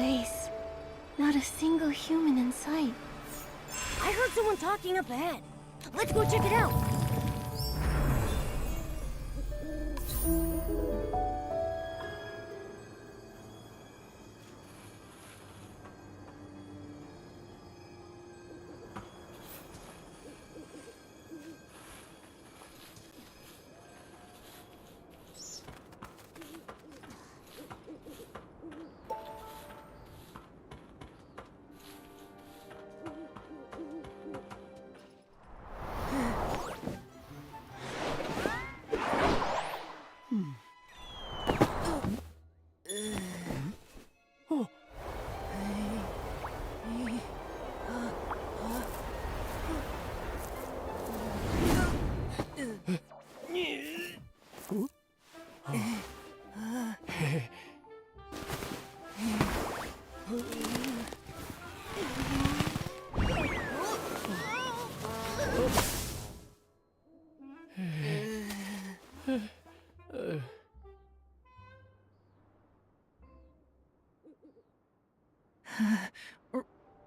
place. Not a single human in sight. I heard someone talking up ahead. Let's go check it out.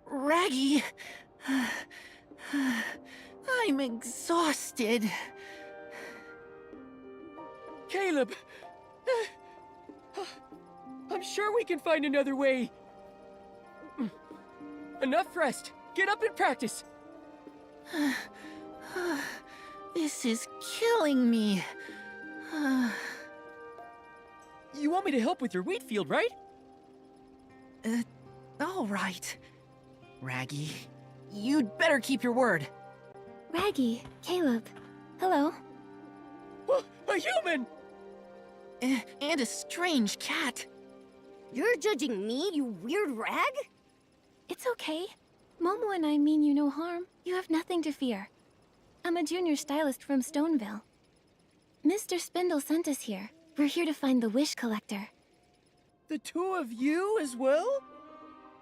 Raggy, I'm exhausted. Caleb! I'm sure we can find another way. Enough rest. Get up and practice. This is killing me. You want me to help with your wheat field, right? All right. Raggy, you'd better keep your word. Raggy, Caleb, hello. A human! And a strange cat. You're judging me, you weird rag? It's okay. Momo and I mean you no harm. You have nothing to fear. I'm a junior stylist from Stoneville. Mr. Spindle sent us here. We're here to find the wish collector. The two of you as well?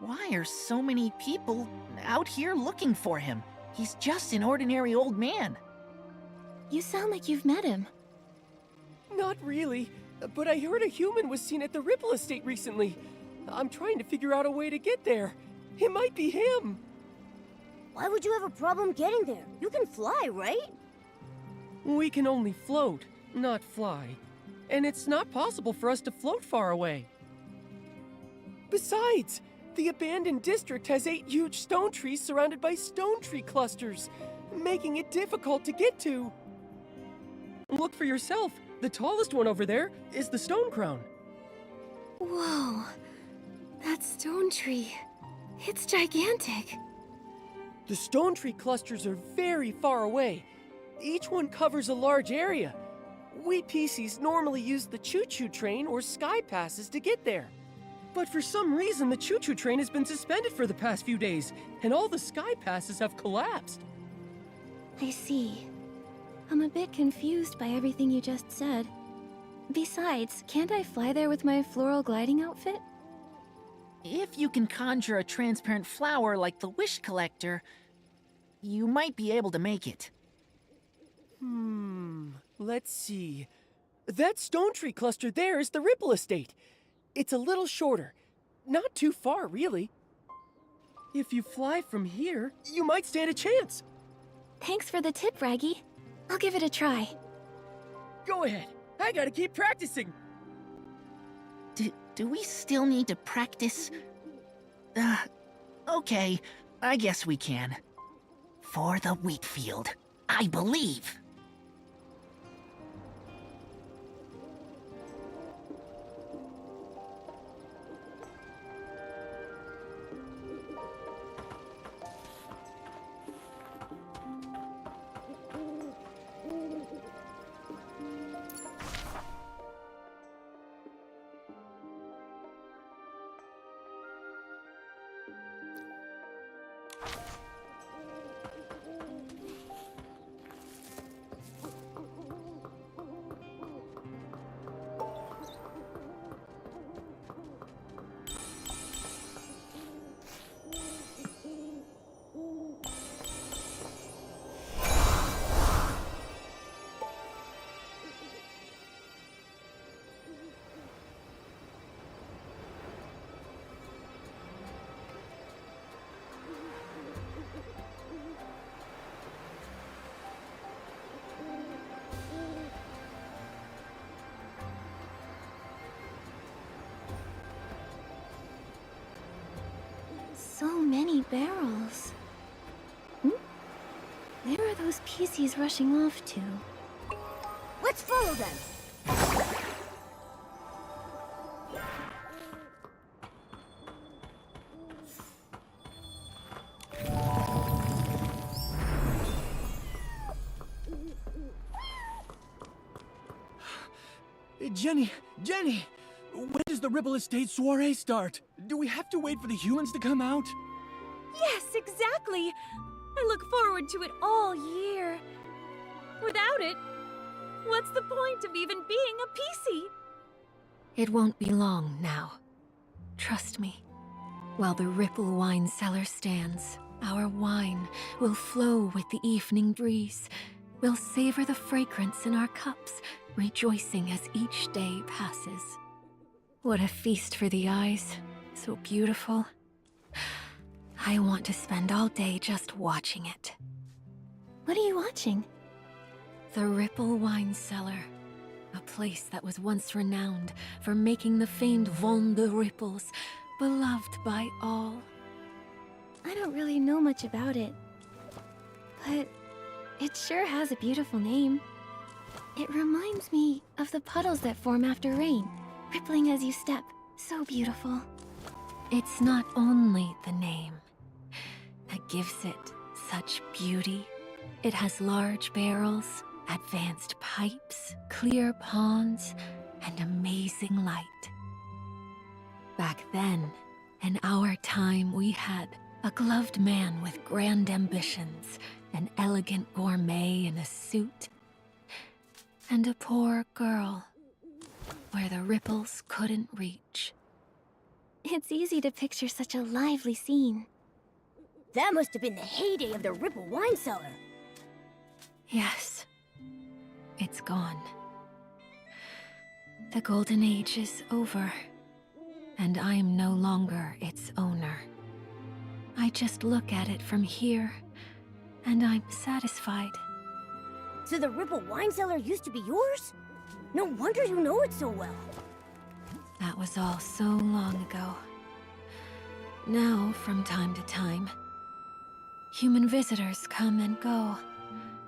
Why are so many people out here looking for him? He's just an ordinary old man. You sound like you've met him. Not really, but I heard a human was seen at the Ripple Estate recently. I'm trying to figure out a way to get there. It might be him. Why would you have a problem getting there? You can fly, right? We can only float, not fly. And it's not possible for us to float far away. Besides, the abandoned district has 8 huge stone trees surrounded by stone tree clusters, making it difficult to get to. Look for yourself. The tallest one over there is the stone crown. Whoa, that stone tree. It's gigantic. The stone tree clusters are very far away. Each one covers a large area. We PCs normally use the choo-choo train or sky passes to get there. But for some reason, the choo-choo train has been suspended for the past few days, and all the sky passes have collapsed. I see. I'm a bit confused by everything you just said. Besides, can't I fly there with my floral gliding outfit? If you can conjure a transparent flower like the wish collector, you might be able to make it. Let's see. That stone tree cluster there is the Ripple Estate. It's a little shorter. Not too far, really. If you fly from here, you might stand a chance. Thanks for the tip, Raggy. I'll give it a try. Go ahead. I gotta keep practicing. Do we still need to practice? Okay, I guess we can. For the wheat field, I believe. So many barrels. Hmm? Where are those PCs rushing off to? Let's follow them. Jenny! When does the Ripple Estate soiree start? Do we have to wait for the humans to come out? Yes, exactly! I look forward to it all year. Without it, what's the point of even being a PC? It won't be long now. Trust me. While the Ripple wine cellar stands, our wine will flow with the evening breeze. We'll savor the fragrance in our cups, rejoicing as each day passes. What a feast for the eyes. So beautiful. I want to spend all day just watching it. What are you watching? The Ripple Wine Cellar. A place that was once renowned for making the famed Vin de Ripples, beloved by all. I don't really know much about it, but it sure has a beautiful name. It reminds me of the puddles that form after rain, rippling as you step. So beautiful. It's not only the name that gives it such beauty. It has large barrels, advanced pipes, clear ponds, and amazing light. Back then, in our time, we had a gloved man with grand ambitions, an elegant gourmet in a suit, and a poor girl where the ripples couldn't reach. It's easy to picture such a lively scene. That must have been the heyday of the Ripple Wine Cellar. Yes, it's gone. The golden age is over, and I'm no longer its owner. I just look at it from here, and I'm satisfied. So the Ripple Wine Cellar used to be yours? No wonder you know it so well. That was all so long ago. Now, from time to time, human visitors come and go.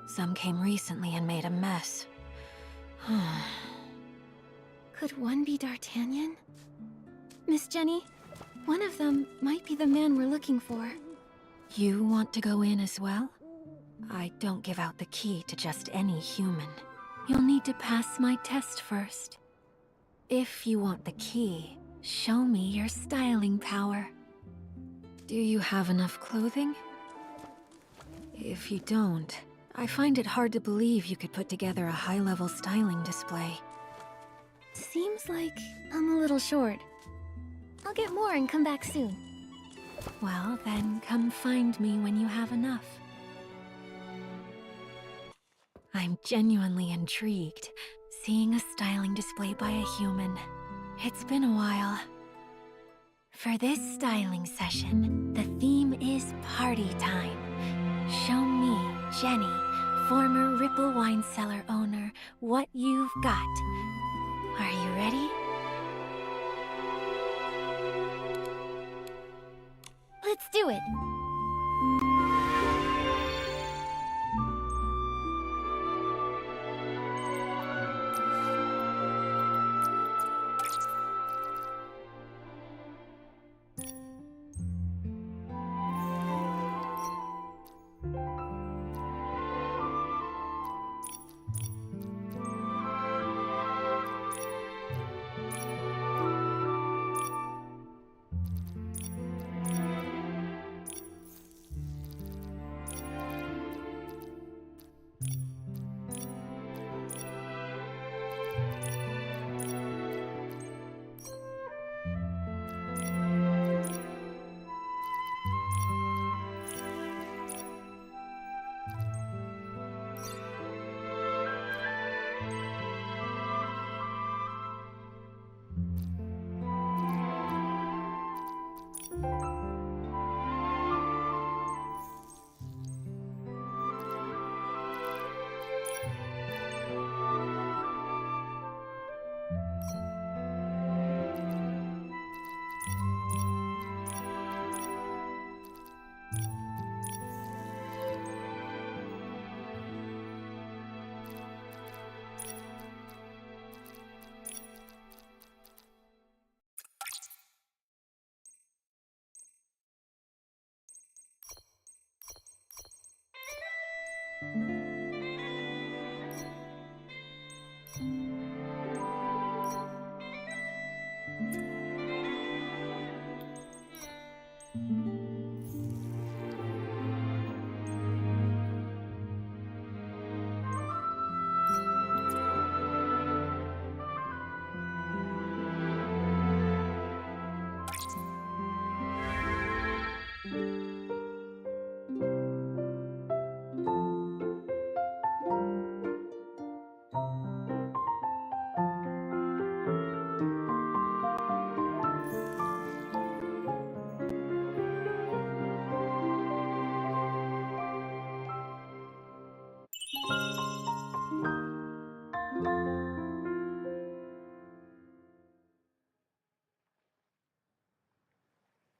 Some came recently and made a mess. Could one be D'Artagnan? Miss Jenny, one of them might be the man we're looking for. You want to go in as well? I don't give out the key to just any human. You'll need to pass my test first. If you want the key, show me your styling power. Do you have enough clothing? If you don't, I find it hard to believe you could put together a high-level styling display. Seems like I'm a little short. I'll get more and come back soon. Well, then come find me when you have enough. I'm genuinely intrigued, seeing a styling display by a human. It's been a while. For this styling session, the theme is party time. Show me, Jenny, former Ripple Wine Cellar owner, what you've got. Are you ready? Let's do it!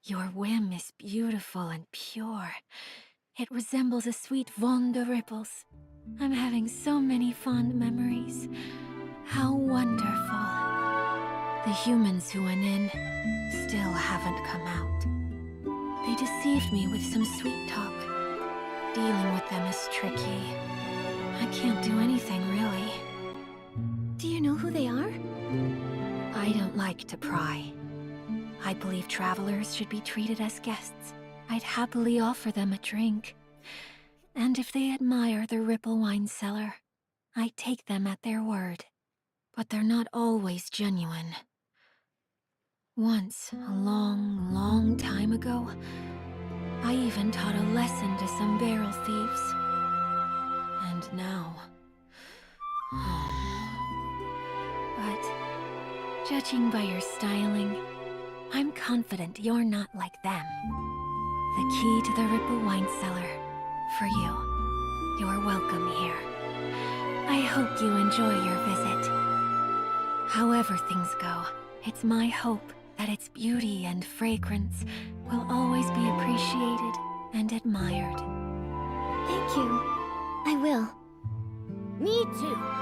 Your whim is beautiful and pure. It resembles a sweet Vaughn de Ripples. I'm having so many fond memories. How wonderful. The humans who went in still haven't come out. They deceived me with some sweet talk. Dealing with them is tricky. I can't do anything, really. Do you know who they are? I don't like to pry. I believe travelers should be treated as guests. I'd happily offer them a drink. And if they admire the Ripple wine cellar, I take them at their word. But they're not always genuine. Once, a long, long time ago, I even taught a lesson to some barrel thieves. And now... But, judging by your styling, I'm confident you're not like them. The key to the Ripple wine cellar, for you. You're welcome here. I hope you enjoy your visit. However things go, it's my hope that its beauty and fragrance will always be appreciated and admired. Thank you. I will. Me too.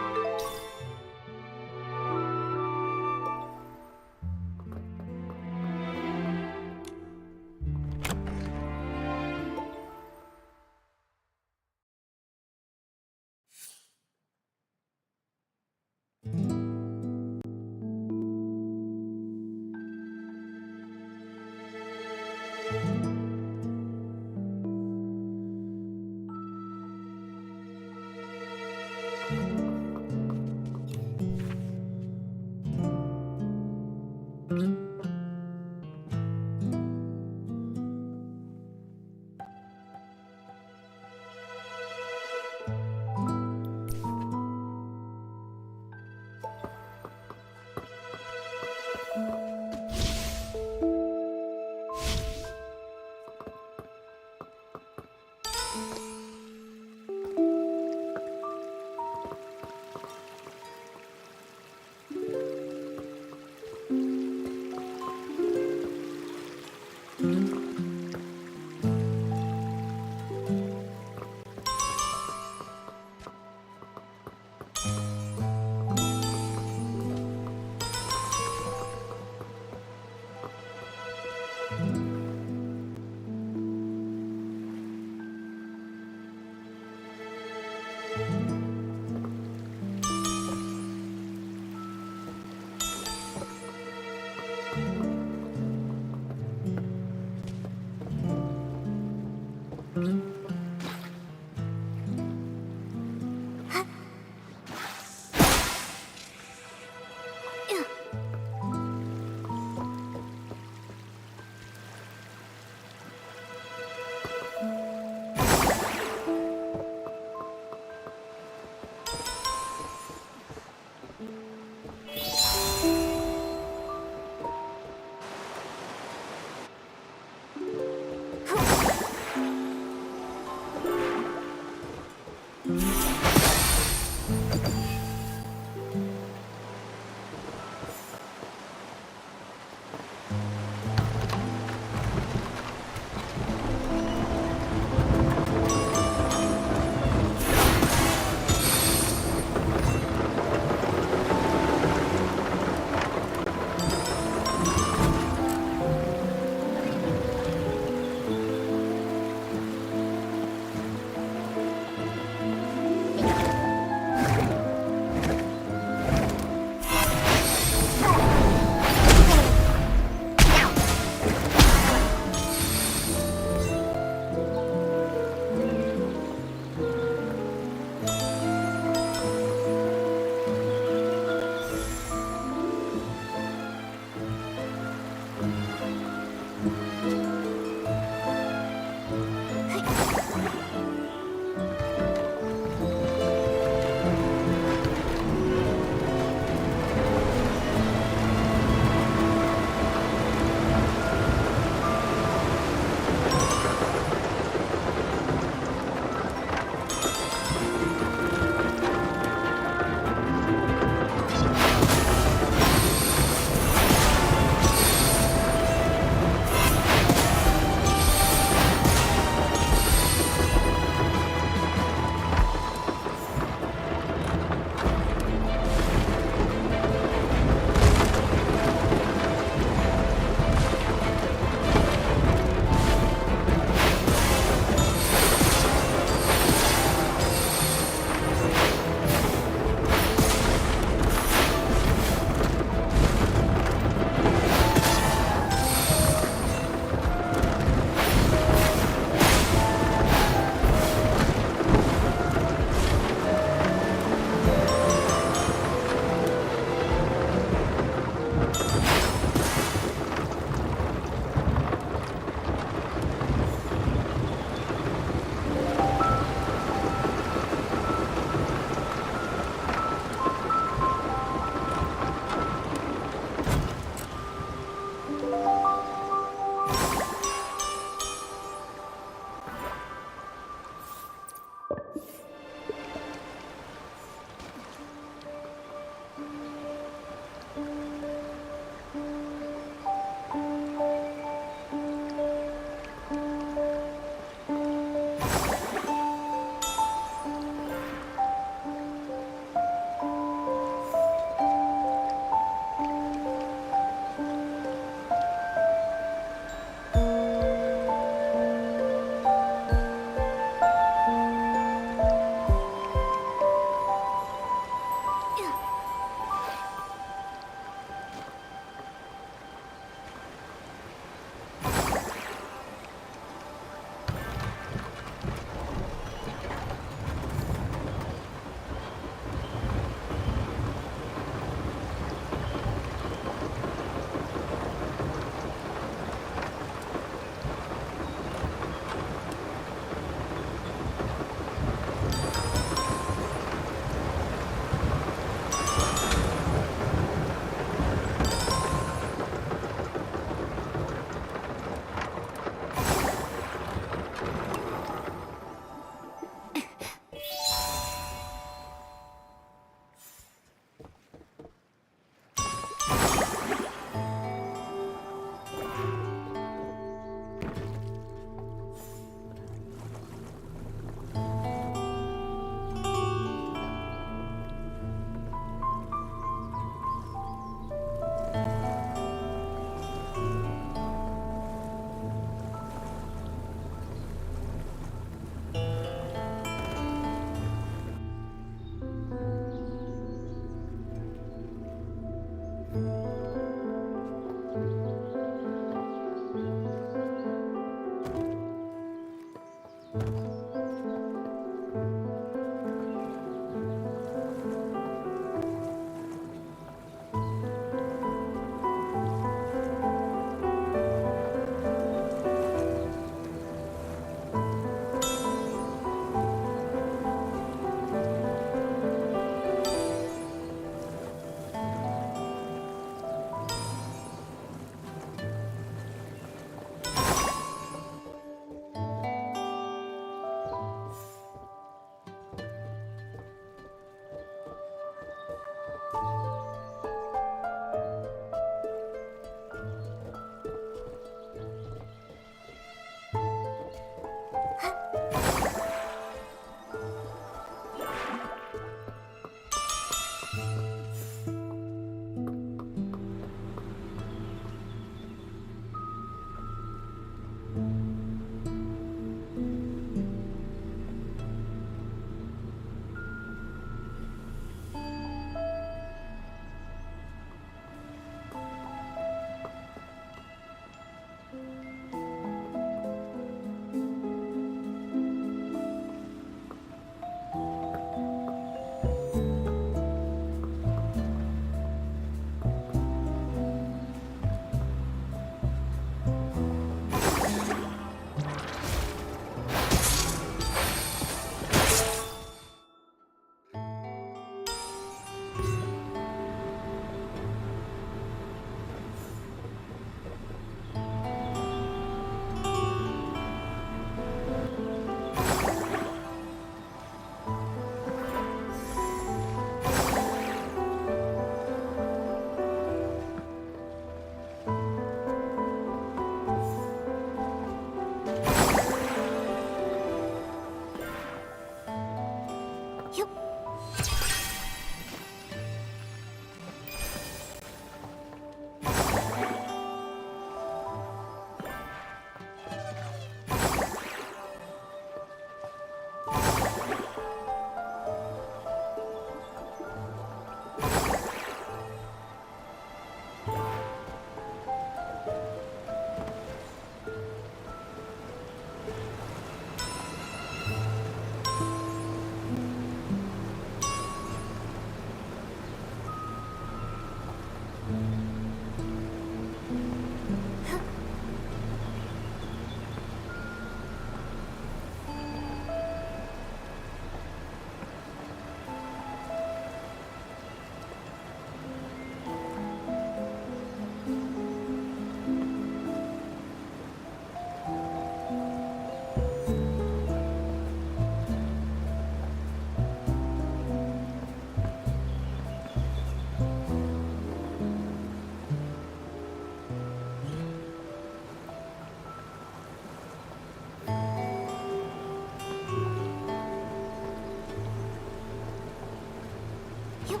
Yup.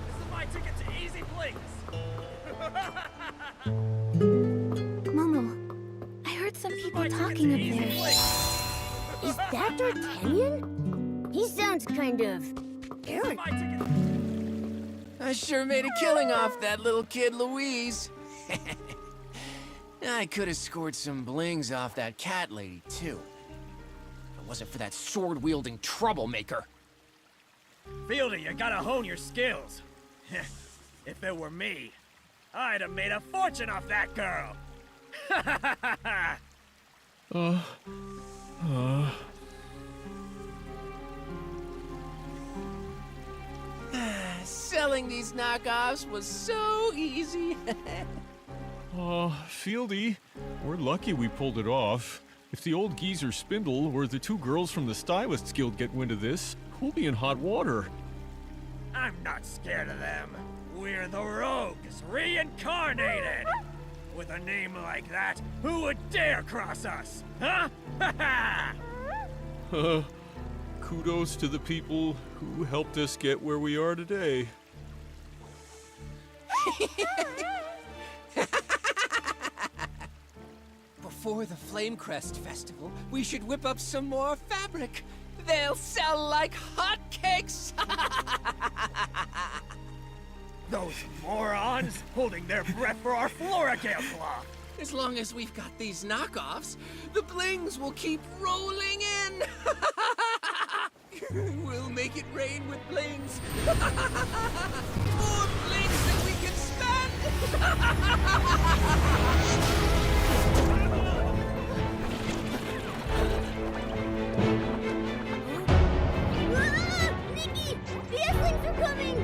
This is my ticket to Easy Blinks. Momo, I heard some people talking up there. Is that D'Artagnan? He sounds kind of arrogant. I sure made a killing off that little kid Louise. I could have scored some blings off that cat lady, too. If it wasn't for that sword-wielding troublemaker. Fieldy, you gotta hone your skills. If it were me, I'd have made a fortune off that girl. Selling these knockoffs was so easy. Fieldy, we're lucky we pulled it off. If the old geezer Spindle or the two girls from the Stylists Guild get wind of this, we'll be in hot water. I'm not scared of them. We're the Rogues, reincarnated. With a name like that, who would dare cross us? Huh? Kudos to the people who helped us get where we are today. Before the Flamecrest Festival, we should whip up some more fabric. They'll sell like hotcakes. Those morons holding their breath for our Floragale cloth. As long as we've got these knockoffs, the blings will keep rolling in. We'll make it rain with blings. More blings than we can Ah! Nikki! The F-Lings are coming!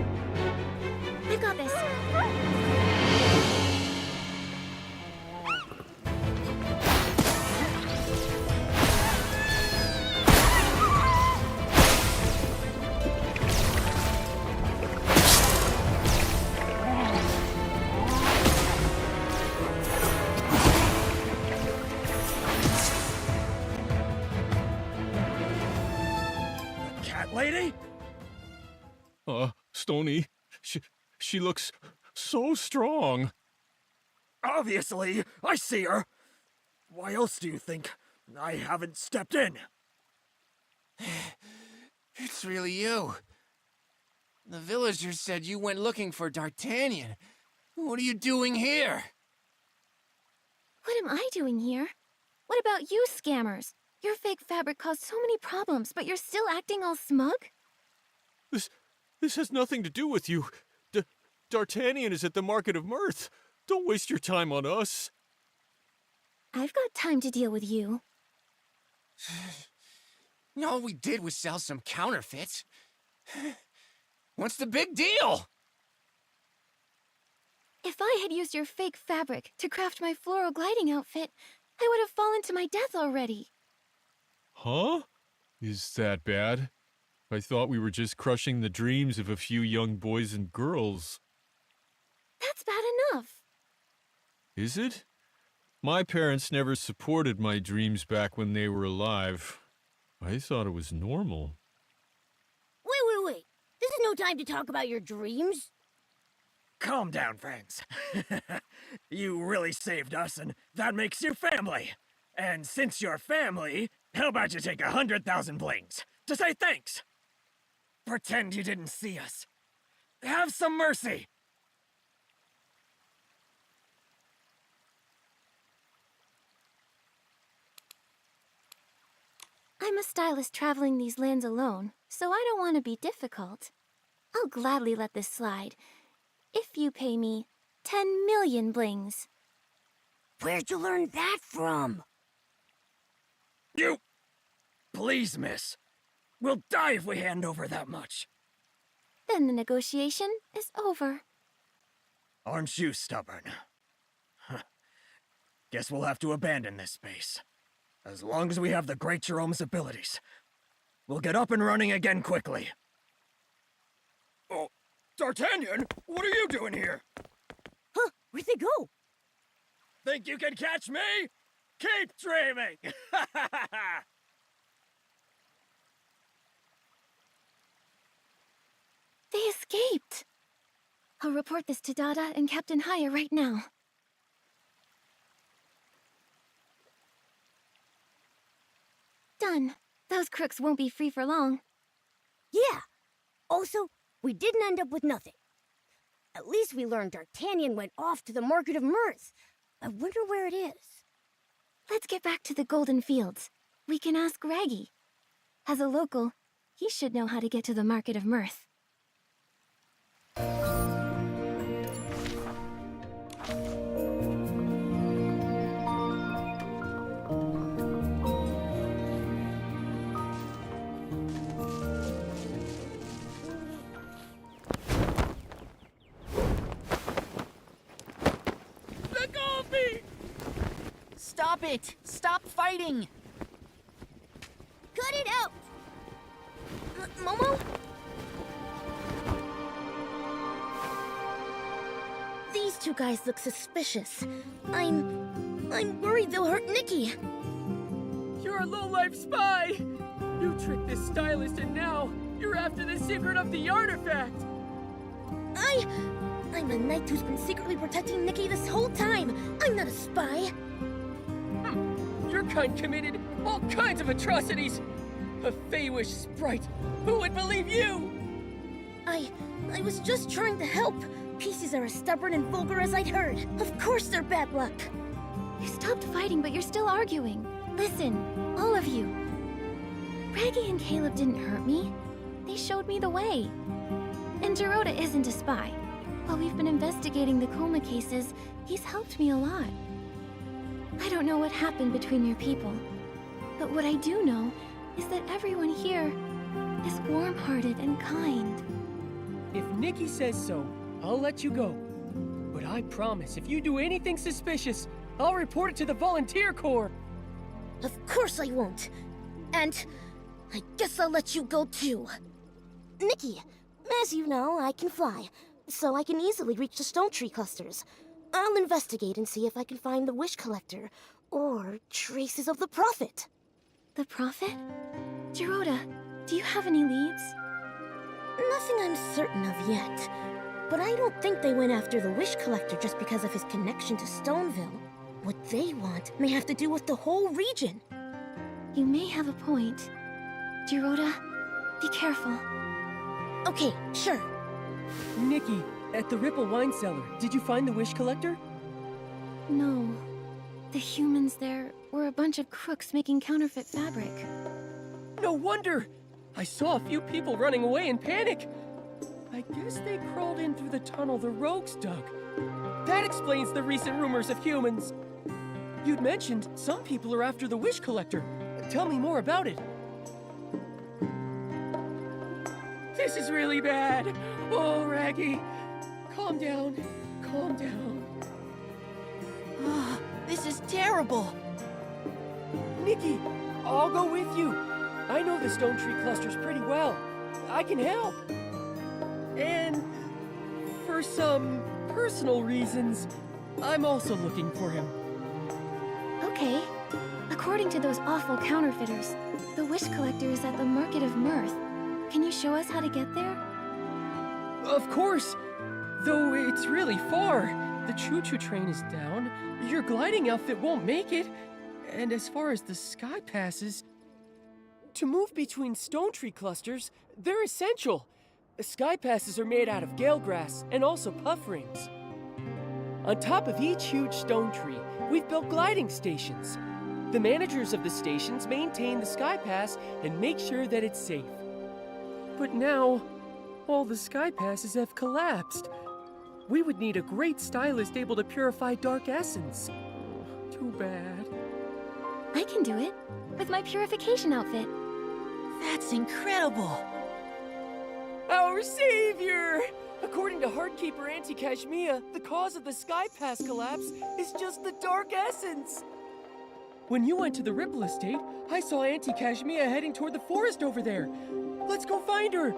I've got this. Cat lady? Stony, she looks so strong. Obviously, I see her. Why else do you think I haven't stepped in? It's really you. The villagers said you went looking for D'Artagnan. What are you doing here? What am I doing here? What about you, scammers? Your fake fabric caused so many problems, but you're still acting all smug? This has nothing to do with you. D'Artagnan is at the Market of Mirth. Don't waste your time on us. I've got time to deal with you. All we did was sell some counterfeits. What's the big deal? If I had used your fake fabric to craft my floral gliding outfit, I would have fallen to my death already. Huh? Is that bad? I thought we were just crushing the dreams of a few young boys and girls. That's bad enough. Is it? My parents never supported my dreams back when they were alive. I thought it was normal. Wait. This is no time to talk about your dreams. Calm down, friends. You really saved us, and that makes you family. And since you're family, how about you take 100,000 blings to say thanks? Pretend you didn't see us. Have some mercy. I'm a stylist traveling these lands alone, so I don't want to be difficult. I'll gladly let this slide, if you pay me 10 million blings. Where'd you learn that from? You! Please, miss. We'll die if we hand over that much. Then the negotiation is over. Aren't you stubborn? Guess we'll have to abandon this space. As long as we have the Great Jerome's abilities. We'll get up and running again quickly. Oh, D'Artagnan, what are you doing here? Where'd they go? Think you can catch me? Keep dreaming! They escaped! I'll report this to Dada and Captain Haya right now. Done. Those crooks won't be free for long. Yeah. Also, we didn't end up with nothing. At least we learned D'Artagnan went off to the Market of Mirth. I wonder where it is. Let's get back to the Golden Fields. We can ask Raggy. As a local, he should know how to get to the Market of Mirth. Let go of me! Stop it! Stop fighting! Cut it out! Momo? These two guys look suspicious. I'm worried they'll hurt Nikki. You're a low-life spy! You tricked this stylist and now you're after the secret of the artifact! I'm a knight who's been secretly protecting Nikki this whole time. I'm not a spy. Your kind committed all kinds of atrocities! A Feywish sprite! Who would believe you? I was just trying to help. Pieces are as stubborn and vulgar as I'd heard. Of course they're bad luck. You stopped fighting, but you're still arguing. Listen, all of you. Raggy and Caleb didn't hurt me. They showed me the way. And Dorota isn't a spy. While we've been investigating the coma cases, he's helped me a lot. I don't know what happened between your people, but what I do know is that everyone here is warm-hearted and kind. If Nikki says so, I'll let you go. But I promise, if you do anything suspicious, I'll report it to the Volunteer Corps. Of course I won't. And I guess I'll let you go too. Nikki, as you know, I can fly, so I can easily reach the stone tree clusters. I'll investigate and see if I can find the wish collector, or traces of the prophet. The Prophet? Dorota, do you have any leads? Nothing I'm certain of yet. But I don't think they went after the wish collector just because of his connection to Stoneville. What they want may have to do with the whole region. You may have a point. Dorota, be careful. Okay, sure. Nikki, at the Ripple Wine Cellar, did you find the wish collector? No. The humans there were a bunch of crooks making counterfeit fabric. No wonder! I saw a few people running away in panic. I guess they crawled in through the tunnel the rogues dug. That explains the recent rumors of humans. You'd mentioned some people are after the wish collector. Tell me more about it. This is really bad. Oh, Raggy. Calm down. Calm down. Oh, this is terrible! Nikki, I'll go with you. I know the stone tree clusters pretty well. I can help. And for some personal reasons, I'm also looking for him. Okay. According to those awful counterfeiters, the wish collector is at the Market of Mirth. Can you show us how to get there? Of course. Though it's really far. The choo-choo train is down. Your gliding outfit won't make it. And as far as the sky passes, to move between stone tree clusters, they're essential. The sky passes are made out of gale grass and also puff rings. On top of each huge stone tree, we've built gliding stations. The managers of the stations maintain the sky pass and make sure that it's safe. But now, all the sky passes have collapsed. We would need a great stylist able to purify dark essence. Too bad. I can do it, with my purification outfit. That's incredible! Our savior! According to Heartkeeper Auntie Kashmia, the cause of the Sky Pass collapse is just the dark essence. When you went to the Ripple Estate, I saw Auntie Kashmia heading toward the forest over there. Let's go find her.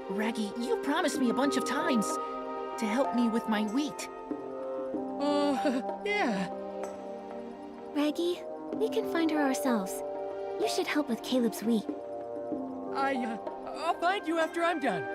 Raggy, you promised me a bunch of times to help me with my wheat. Yeah. Raggy, we can find her ourselves. You should help with Caleb's wheat. I'll find you after I'm done.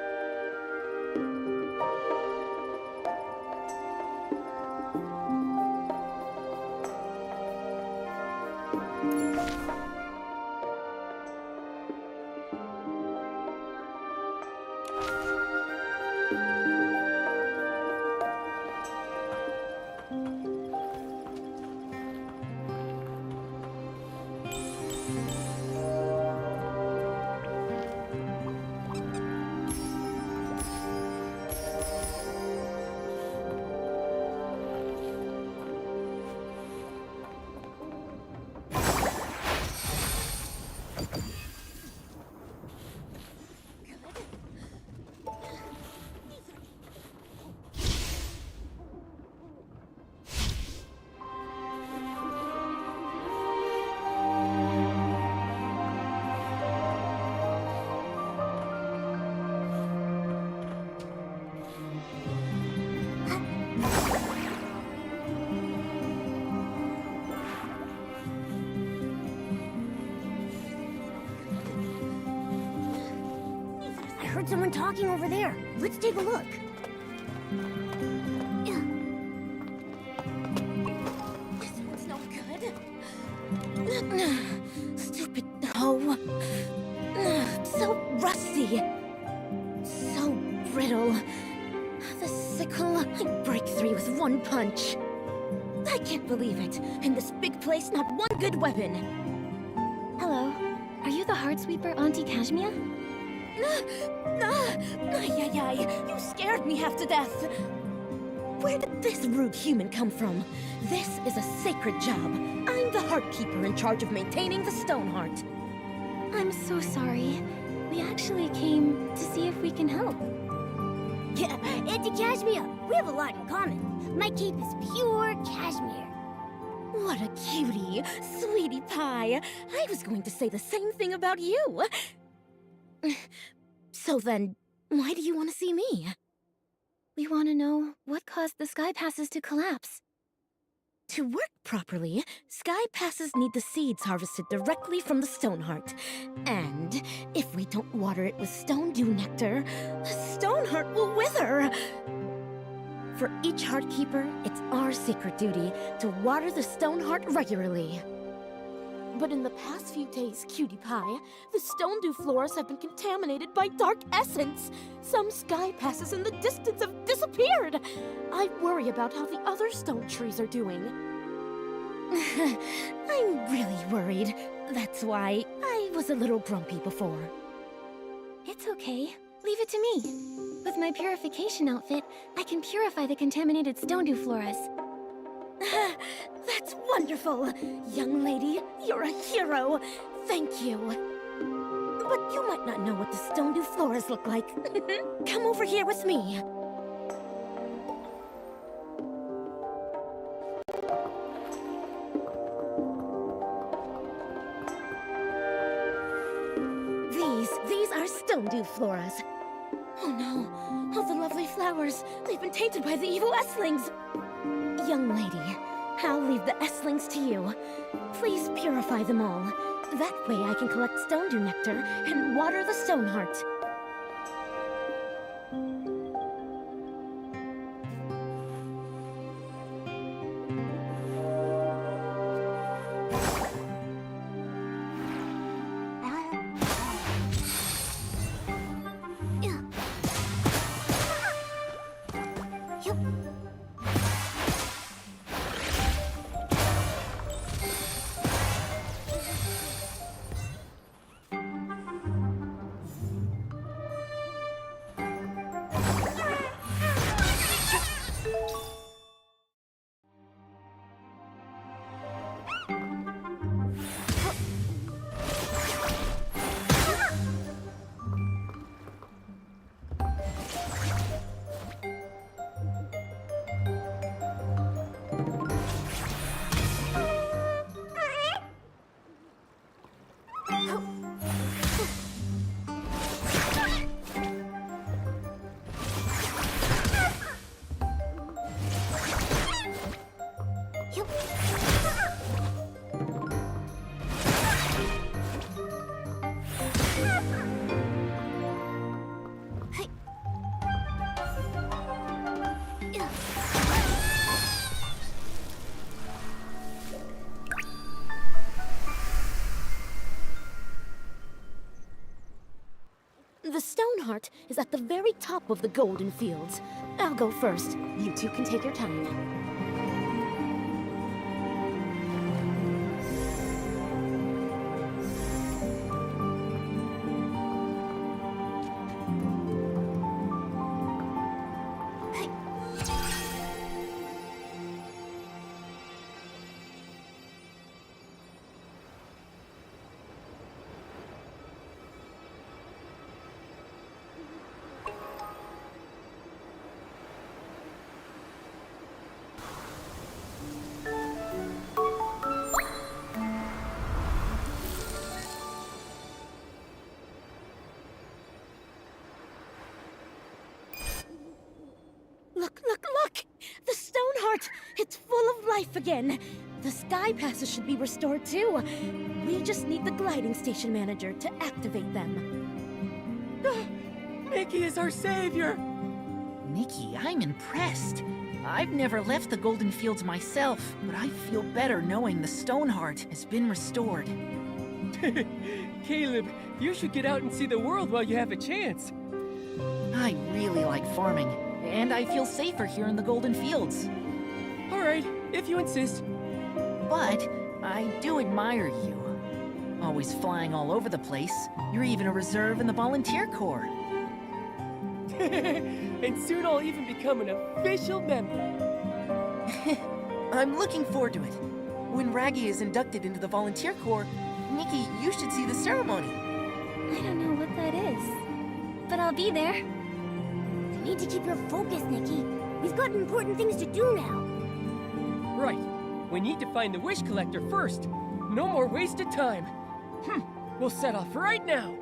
I heard someone talking over there. Let's take a look. This one's no good. Stupid hoe. So rusty. So brittle. The sickle, I break 3 with 1 punch. I can't believe it. In this big place, not one good weapon. Hello. Are you the Heartsweeper, Auntie Kashmia? Ay, you scared me half to death. Where did this rude human come from? This is a sacred job. I'm the Heartkeeper in charge of maintaining the Stoneheart. I'm so sorry. We actually came to see if we can help. Yeah, Auntie Kashmia, we have a lot in common. My cape is pure cashmere. What a cutie, sweetie pie. I was going to say the same thing about you. So then, why do you want to see me? We want to know what caused the sky passes to collapse. To work properly, sky passes need the seeds harvested directly from the Stoneheart. And if we don't water it with stone dew nectar, the Stoneheart will wither. For each Heartkeeper, it's our sacred duty to water the Stoneheart regularly. But in the past few days, Cutie Pie, the stone dew floras have been contaminated by dark essence. Some sky passes in the distance have disappeared. I worry about how the other stone trees are doing. I'm really worried. That's why I was a little grumpy before. It's okay. Leave it to me. With my purification outfit, I can purify the contaminated stone dew floras. That's wonderful! Young lady, you're a hero! Thank you! But you might not know what the stone dew floras look like. Come over here with me. These are stone dew floras. Oh no, all the lovely flowers, they've been tainted by the evil Esslings. Young lady, I'll leave the Esslings to you. Please purify them all. That way I can collect stone dew nectar and water the Stoneheart. Stoneheart is at the very top of the Golden Fields. I'll go first. You two can take your time. Look! The Stoneheart! It's full of life again! The Sky Passes should be restored too. We just need the gliding station manager to activate them. Nikki is our savior! Nikki, I'm impressed. I've never left the Golden Fields myself, but I feel better knowing the Stoneheart has been restored. Caleb, you should get out and see the world while you have a chance. I really like farming, and I feel safer here in the Golden Fields. All right, if you insist. But I do admire you. Always flying all over the place. You're even a reserve in the volunteer corps. And soon I'll even become an official member. I'm looking forward to it. When Raggy is inducted into the volunteer corps, Nikki, you should see the ceremony. I don't know what that is, but I'll be there. You need to keep your focus, Nikki. We've got important things to do now. Right. We need to find the wish collector first. No more wasted time. We'll set off right now.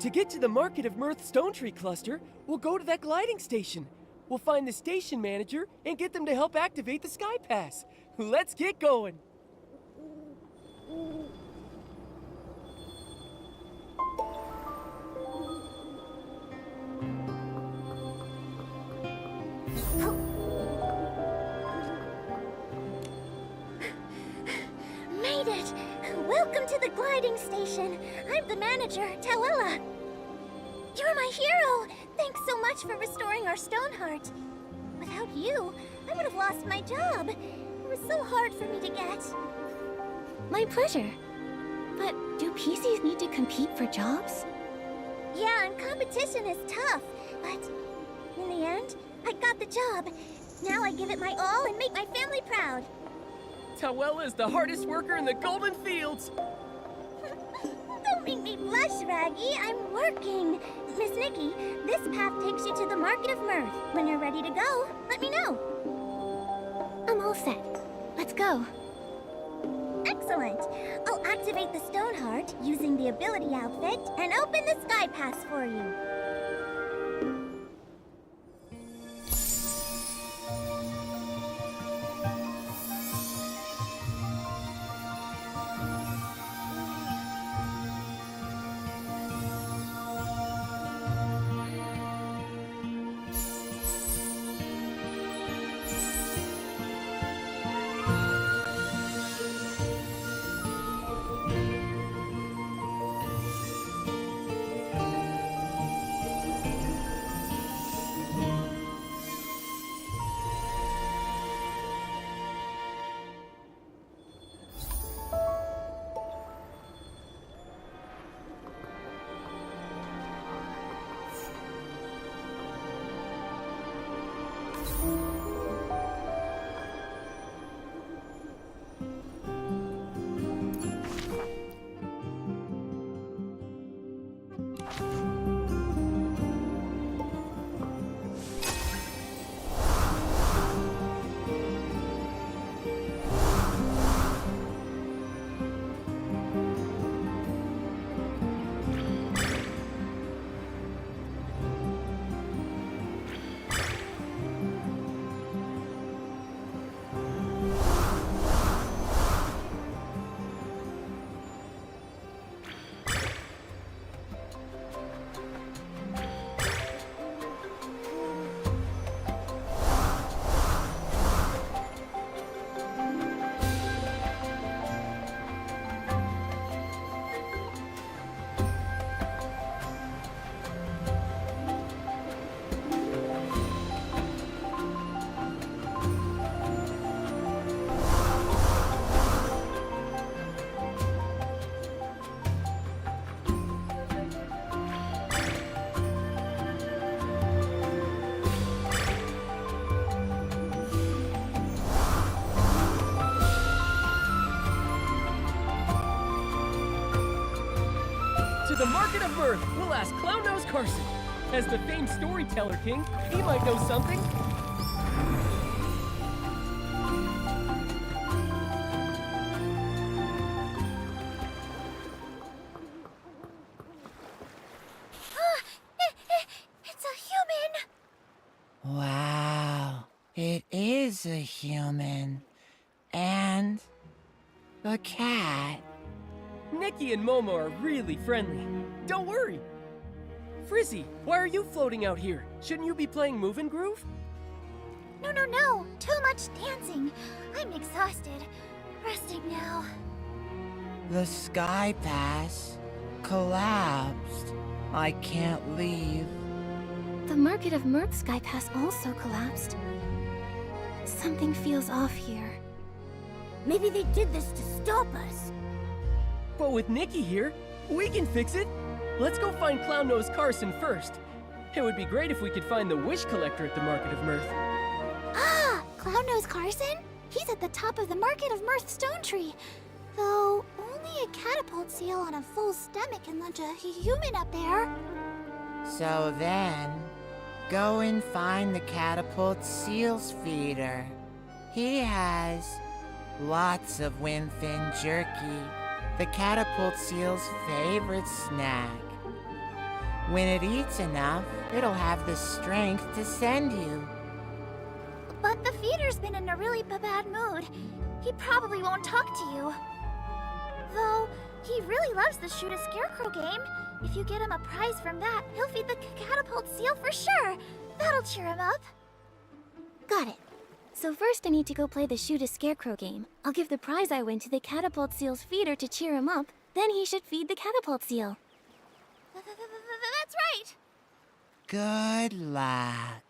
To get to the Market of Mirth Stone Tree Cluster, we'll go to that gliding station. We'll find the station manager and get them to help activate the Sky Pass. Let's get going. Made it! Welcome to the gliding station. I'm the manager, Tawella. You're my hero! Thanks so much for restoring our Stoneheart. Without you, I would have lost my job. It was so hard for me to get. My pleasure. But do PCs need to compete for jobs? Yeah, and competition is tough, but in the end, I got the job. Now I give it my all and make my family proud. Tawella is the hardest worker in the Golden Fields. Don't make me blush, Raggy. I'm working. Miss Nikki, this path takes you to the Market of Mirth. When you're ready to go, let me know. I'm all set. Let's go. Excellent. I'll activate the Stoneheart using the ability outfit and open the Sky Pass for you. Market of Mirth, we'll ask Clown Nose Carson. As the famed storyteller king, he might know something. It's a human! Wow, it is a human. And a cat. Nikki and Momo are really friendly. Don't worry. Frizzy, why are you floating out here? Shouldn't you be playing Move and Groove? No. Too much dancing. I'm exhausted. Resting now. The Sky Pass collapsed. I can't leave. The Market of Mirth Sky Pass also collapsed. Something feels off here. Maybe they did this to stop us. But with Nikki here, we can fix it. Let's go find Clown Nose Carson first. It would be great if we could find the Wish Collector at the Market of Mirth. Ah! Clown Nose Carson? He's at the top of the Market of Mirth stone tree. Though, only a catapult seal on a full stomach can launch a human up there. So then, go and find the catapult seal's feeder. He has lots of windfin jerky, the catapult seal's favorite snack. When it eats enough, it'll have the strength to send you. But the feeder's been in a really bad mood. He probably won't talk to you. Though, he really loves the Shoot a Scarecrow game. If you get him a prize from that, he'll feed the catapult seal for sure. That'll cheer him up. Got it. So first I need to go play the Shoot a Scarecrow game. I'll give the prize I win to the catapult seal's feeder to cheer him up. Then he should feed the catapult seal. That's right. Good luck.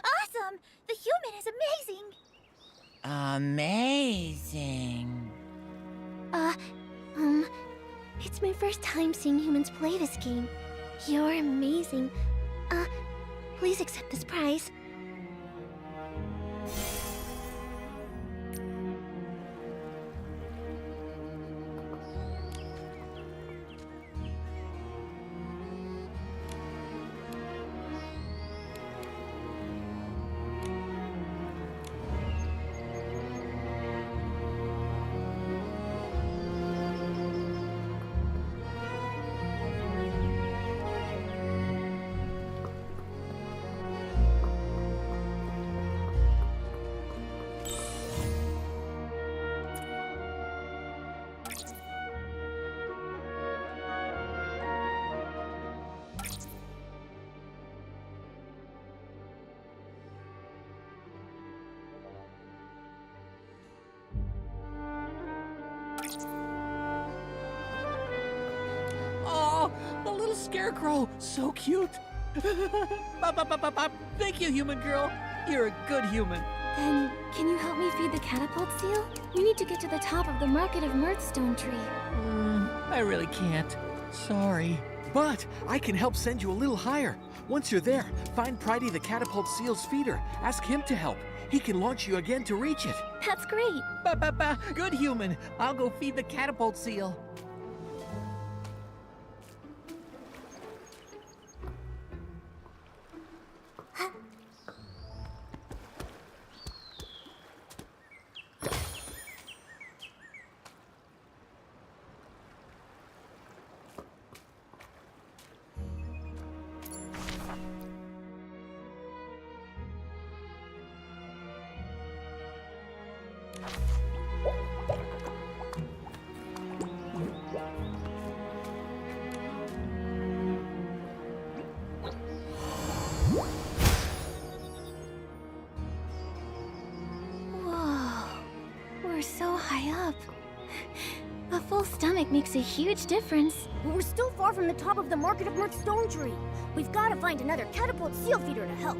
Awesome! The human is amazing. Amazing. It's my first time seeing humans play this game. You're amazing. Please accept this prize. scarecrow. So cute. Bop, bop, bop, bop, bop. Thank you, human girl. You're a good human. Then, can you help me feed the catapult seal? We need to get to the top of the Market of Mirth stone tree. I really can't. Sorry. But I can help send you a little higher. Once you're there, find Pridey the catapult seal's feeder. Ask him to help. He can launch you again to reach it. That's great. Ba ba ba. Good human. I'll go feed the catapult seal. We're so high up. A full stomach makes a huge difference. But we're still far from the top of the Market of Mirth stone tree. We've got to find another catapult seal feeder to help.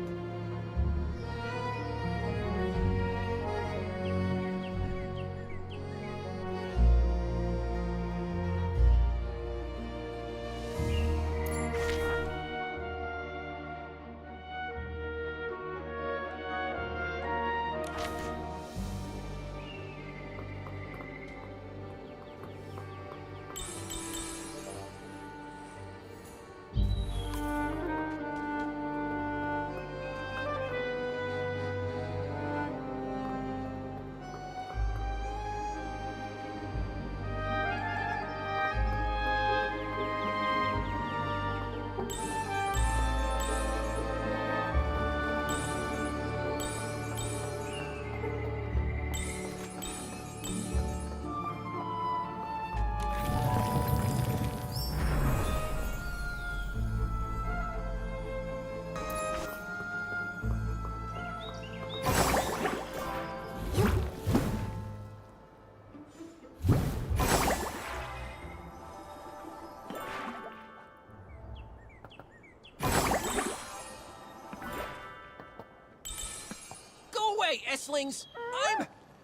S-lings!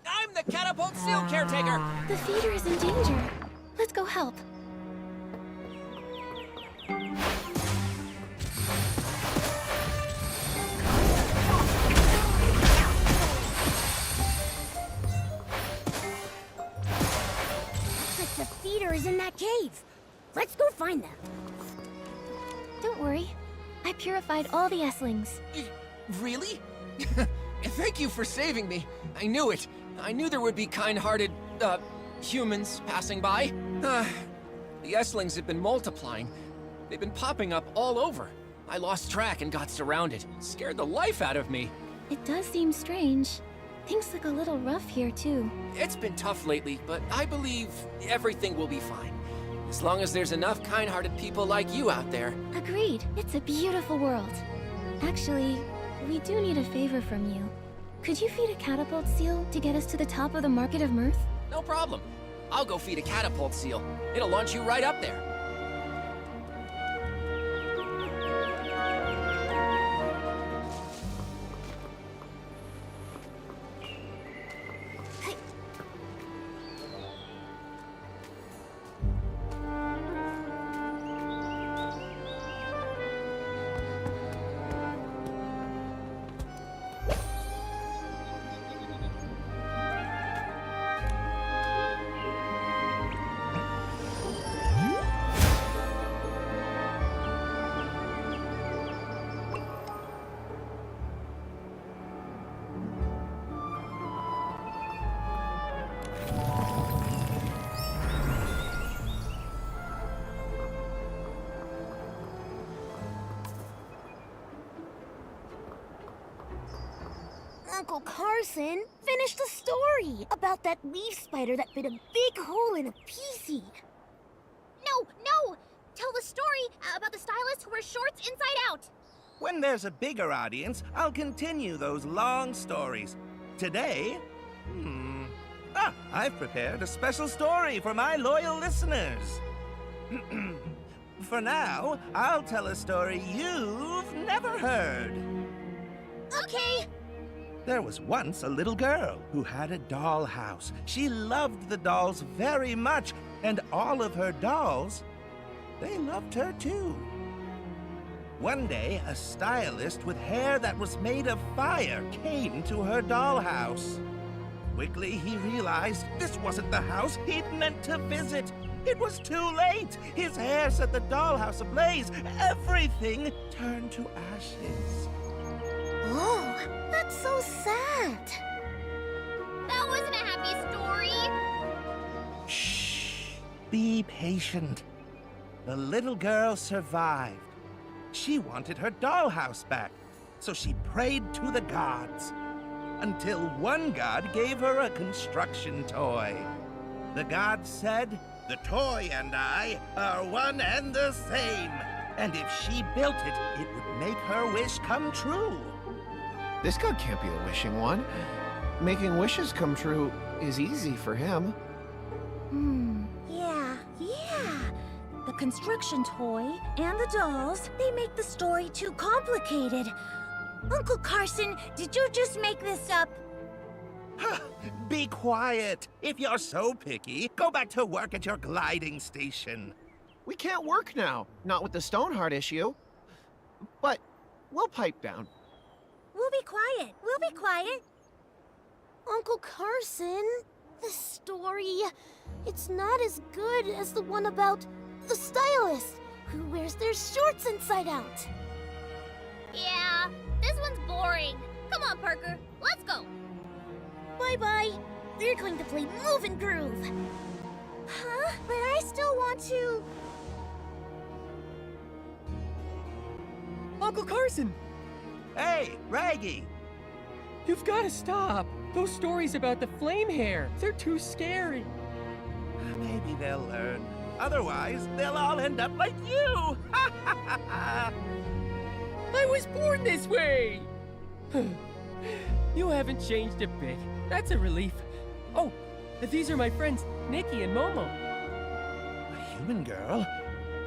I'm the catapult seal caretaker! The feeder is in danger. Let's go help. Looks like the feeder is in that cave. Let's go find them. Don't worry. I purified all the S-lings. Really? Thank you for saving me. I knew it. I knew there would be kind-hearted, humans passing by. The S-lings have been multiplying. They've been popping up all over. I lost track and got surrounded. Scared the life out of me. It does seem strange. Things look a little rough here, too. It's been tough lately, but I believe everything will be fine. As long as there's enough kind-hearted people like you out there. Agreed. It's a beautiful world. Actually, we do need a favor from you. Could you feed a catapult seal to get us to the top of the Market of Mirth? No problem. I'll go feed a catapult seal. It'll launch you right up there. Uncle Carson, finish the story about that leaf spider that bit a big hole in a PC. No! Tell the story about the stylist who wears shorts inside out. When there's a bigger audience, I'll continue those long stories. Today, I've prepared a special story for my loyal listeners. For now, I'll tell a story you've never heard. Okay. There was once a little girl who had a dollhouse. She loved the dolls very much, and all of her dolls, they loved her too. One day, a stylist with hair that was made of fire came to her dollhouse. Quickly, he realized this wasn't the house he'd meant to visit. It was too late. His hair set the dollhouse ablaze. Everything turned to ashes. Oh, that's so sad. That wasn't a happy story. Shh. Be patient. The little girl survived. She wanted her dollhouse back, so she prayed to the gods. Until one god gave her a construction toy. The god said, "The toy and I are one and the same. And if she built it, it would make her wish come true." This god can't be the wishing one. Making wishes come true is easy for him. Yeah. The construction toy and the dolls, they make the story too complicated. Uncle Carson, did you just make this up? Be quiet. If you're so picky, go back to work at your gliding station. We can't work now, not with the Stoneheart issue. But we'll pipe down. We'll be quiet. Uncle Carson, this story, it's not as good as the one about the stylist who wears their shorts inside out. Yeah, this one's boring. Come on, Parker, let's go. Bye-bye. We're going to play Move and Groove. Huh? But I still want to... Uncle Carson! Hey, Raggy! You've got to stop! Those stories about the flame hair, they're too scary. Maybe they'll learn. Otherwise, they'll all end up like you! I was born this way! You haven't changed a bit. That's a relief. Oh, these are my friends, Nikki and Momo. A human girl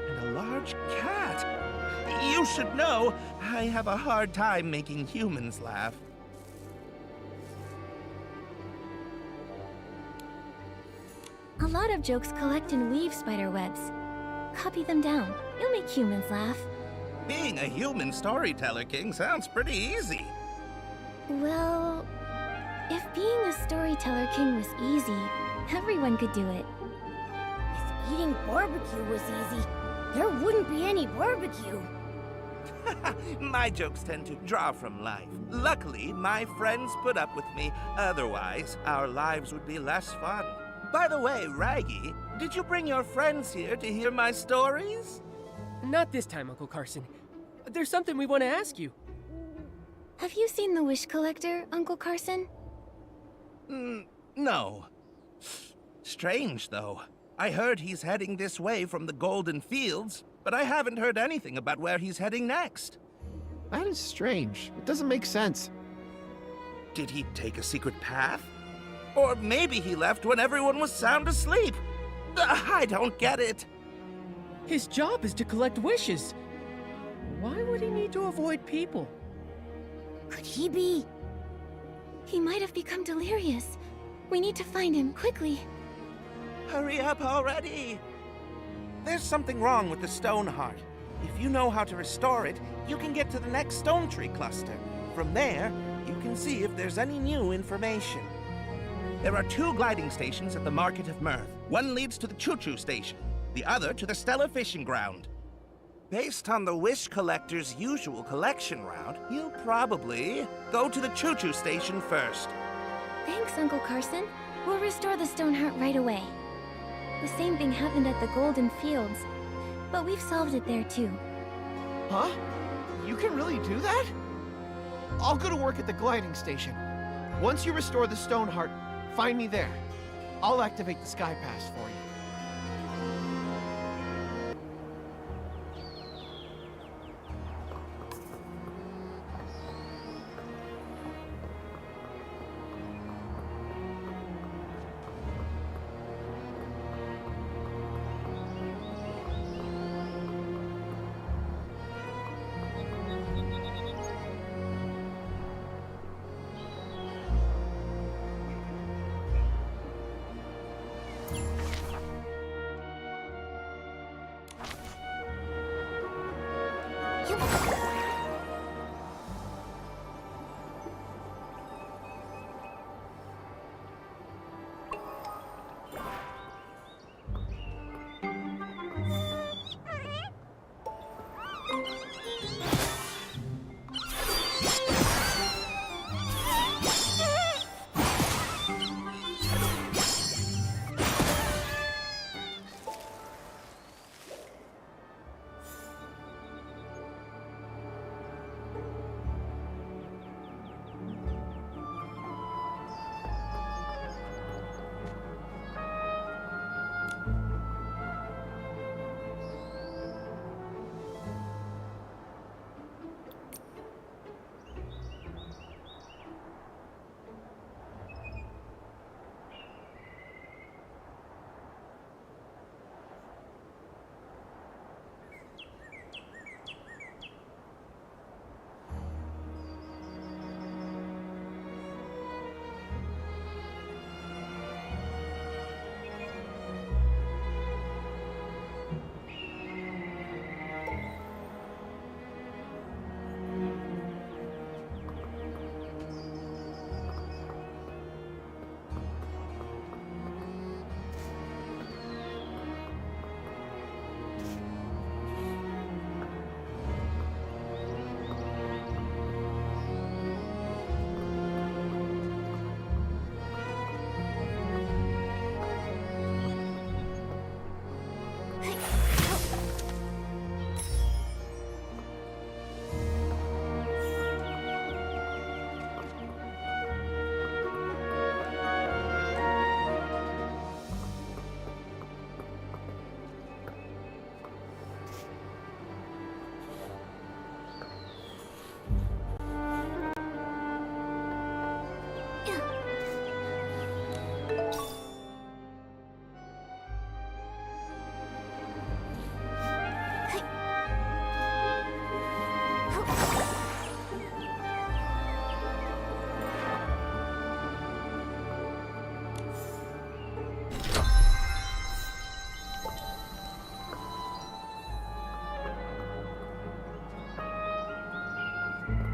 and a large cat. You should know, I have a hard time making humans laugh. A lot of jokes collect and weave spider webs. Copy them down. You'll make humans laugh. Being a human storyteller king sounds pretty easy. Well, if being a storyteller king was easy, everyone could do it. If eating barbecue was easy, there wouldn't be any barbecue. My jokes tend to draw from life. Luckily, my friends put up with me. Otherwise, our lives would be less fun. By the way, Raggy, did you bring your friends here to hear my stories? Not this time, Uncle Carson. There's something we want to ask you. Have you seen the Wish Collector, Uncle Carson? No. Strange, though. I heard he's heading this way from the Golden Fields, but I haven't heard anything about where he's heading next. That is strange. It doesn't make sense. Did he take a secret path? Or maybe he left when everyone was sound asleep. I don't get it. His job is to collect wishes. Why would he need to avoid people? Could he be? He might have become delirious. We need to find him, quickly. Hurry up already! There's something wrong with the Stoneheart. If you know how to restore it, you can get to the next stone tree cluster. From there, you can see if there's any new information. There are 2 gliding stations at the Market of Mirth. One leads to the Choo-Choo Station, the other to the Stella Fishing Ground. Based on the Wish Collector's usual collection route, you'll probably go to the Choo-Choo Station first. Thanks, Uncle Carson. We'll restore the Stoneheart right away. The same thing happened at the Golden Fields, but we've solved it there too. Huh? You can really do that? I'll go to work at the gliding station. Once you restore the Stoneheart, find me there. I'll activate the Sky Pass for you.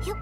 Yep.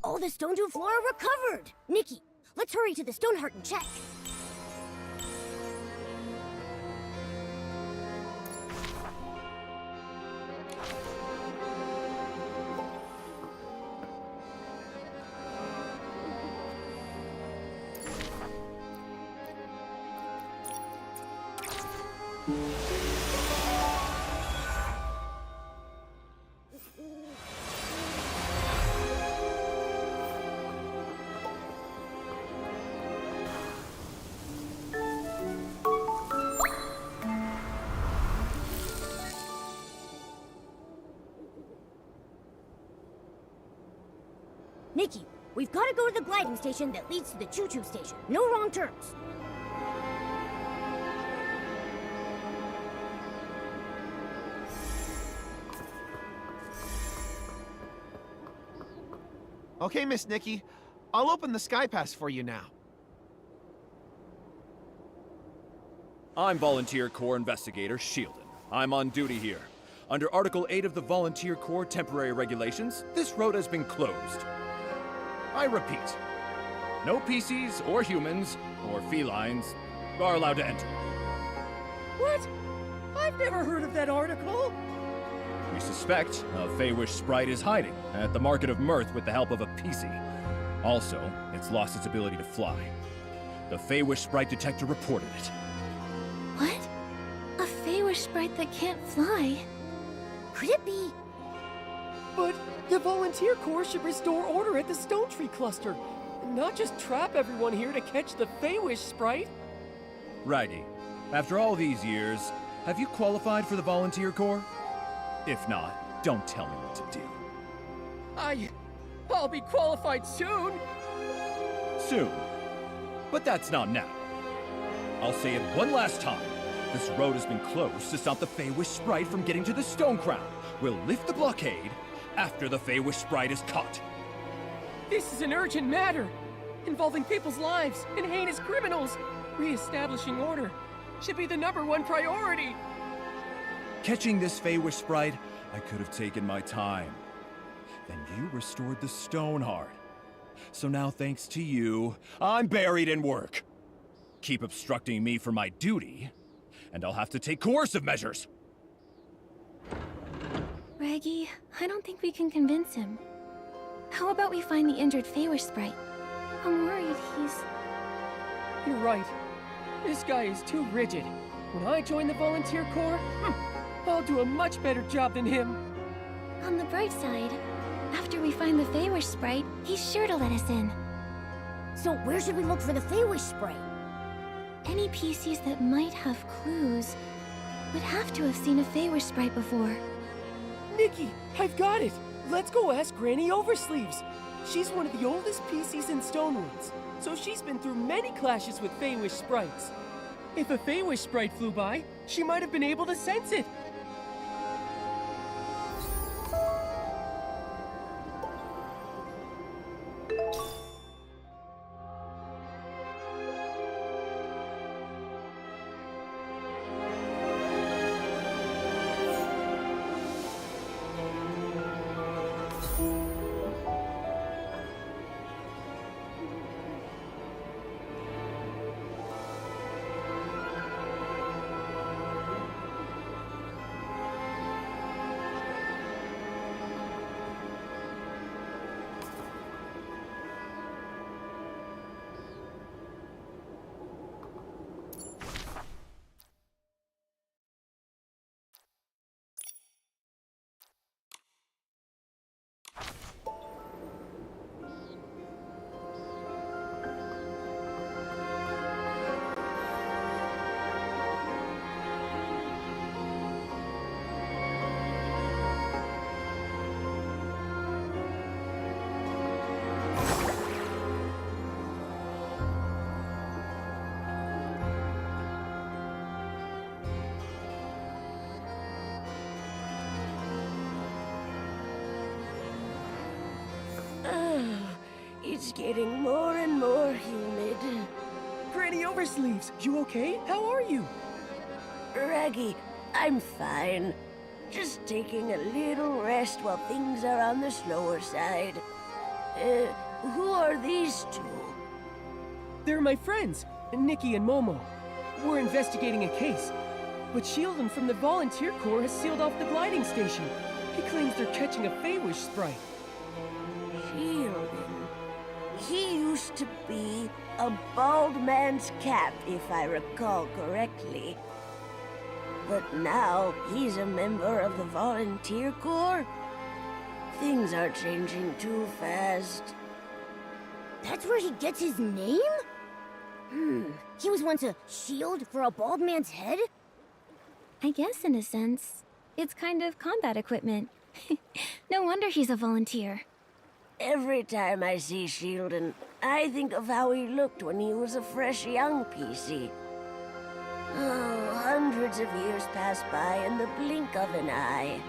All the Stone Dew flora recovered! Nikki, let's hurry to the Stoneheart and check. Nikki, we've got to go to the gliding station that leads to the choo-choo station. No wrong turns. Okay, Miss Nikki. I'll open the Sky Pass for you now. I'm Volunteer Corps Investigator Shieldon. I'm on duty here. Under Article 8 of the Volunteer Corps Temporary Regulations, this road has been closed. I repeat, no PCs or humans or felines are allowed to enter. What? I've never heard of that article. We suspect a Feywish sprite is hiding at the Market of Mirth with the help of a PC. Also, it's lost its ability to fly. The Feywish sprite detector reported it. What? A Feywish sprite that can't fly? Could it be? But the Volunteer Corps should restore order at the Stone Tree Cluster, not just trap everyone here to catch the Feywish sprite. Righty. After all these years, have you qualified for the Volunteer Corps? If not, don't tell me what to do. I'll be qualified soon. Soon. But that's not now. I'll say it one last time. This road has been closed to stop the Feywish sprite from getting to the Stone Crown. We'll lift the blockade after the Feywish sprite is caught. This is an urgent matter, involving people's lives and heinous criminals. Re-establishing order should be the #1 priority. Catching this Feywish sprite, I could have taken my time. Then you restored the Stoneheart. So now, thanks to you, I'm buried in work. Keep obstructing me from my duty, and I'll have to take coercive measures. Raggy, I don't think we can convince him. How about we find the injured Feywish sprite? I'm worried he's... You're right. This guy is too rigid. When I join the Volunteer Corps, I'll do a much better job than him. On the bright side, after we find the Feywish sprite, he's sure to let us in. So where should we look for the Feywish sprite? Any PCs that might have clues would have to have seen a Feywish sprite before. Nikki, I've got it! Let's go ask Granny Oversleeves. She's one of the oldest PCs in Stonewoods, so she's been through many clashes with Feywish sprites. If a Feywish sprite flew by, she might have been able to sense it. It's getting more and more humid. Granny Oversleeves, you okay? How are you? Raggy, I'm fine. Just taking a little rest while things are on the slower side. Who are these two? They're my friends, Nikki and Momo. We're investigating a case, but Shieldon from the Volunteer Corps has sealed off the gliding station. He claims they're catching a Feywish sprite. Shieldon. He used to be a bald man's cap, if I recall correctly. But now he's a member of the volunteer corps? Things are changing too fast. That's where he gets his name? He was once a shield for a bald man's head? I guess in a sense, it's kind of combat equipment. No wonder he's a volunteer. Every time I see Shieldon, I think of how he looked when he was a fresh young PC. Oh, hundreds of years pass by in the blink of an eye.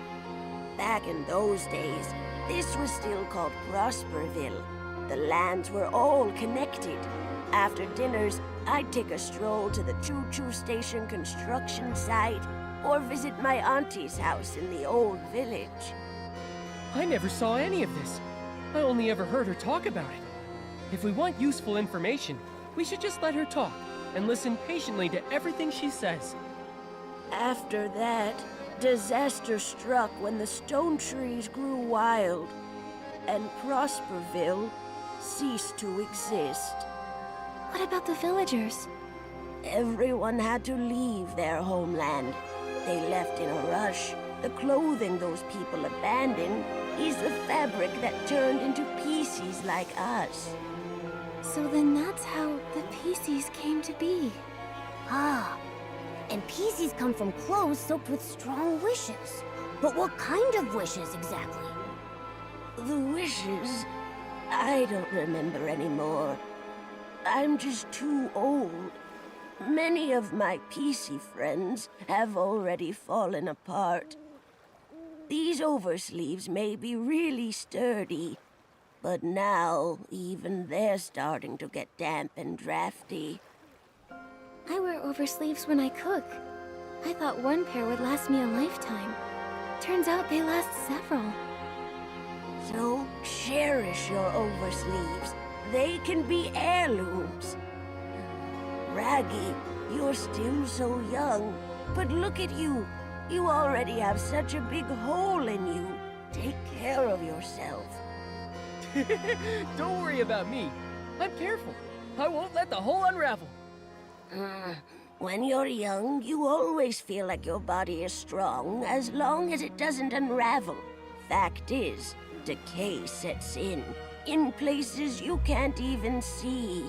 Back in those days, this was still called Prosperville. The lands were all connected. After dinners, I'd take a stroll to the choo-choo station construction site or visit my auntie's house in the old village. I never saw any of this. I only ever heard her talk about it. If we want useful information, we should just let her talk and listen patiently to everything she says. After that, disaster struck when the stone trees grew wild, and Prosperville ceased to exist. What about the villagers? Everyone had to leave their homeland. They left in a rush. The clothing those people abandoned is the fabric that turned into PCs like us. So then that's how the PCs came to be. Ah, and PCs come from clothes soaked with strong wishes. But what kind of wishes exactly? The wishes? I don't remember anymore. I'm just too old. Many of my PC friends have already fallen apart. These oversleeves may be really sturdy, but now even they're starting to get damp and drafty. I wear oversleeves when I cook. I thought one pair would last me a lifetime. Turns out they last several. So cherish your oversleeves. They can be heirlooms. Raggy, you're still so young, but look at you. You already have such a big hole in you. Take care of yourself. Don't worry about me. I'm careful. I won't let the hole unravel. When you're young, you always feel like your body is strong as long as it doesn't unravel. Fact is, decay sets in places you can't even see.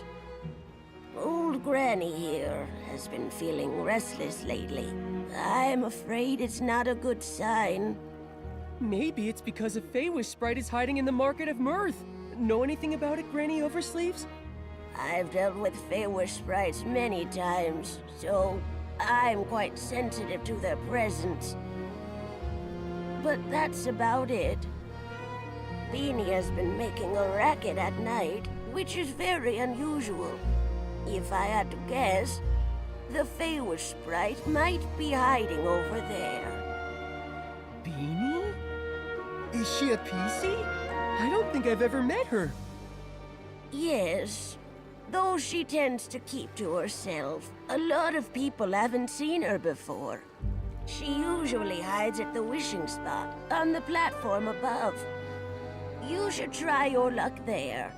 Old Granny here has been feeling restless lately. I'm afraid it's not a good sign. Maybe it's because a Feywish sprite is hiding in the Market of Mirth. Know anything about it, Granny Oversleeves? I've dealt with Feywish sprites many times, so I'm quite sensitive to their presence. But that's about it. Beanie has been making a racket at night, which is very unusual. If I had to guess, the Feywish sprite might be hiding over there. Beanie? Is she a PC? I don't think I've ever met her. Yes, though she tends to keep to herself. A lot of people haven't seen her before. She usually hides at the wishing spot, on the platform above. You should try your luck there.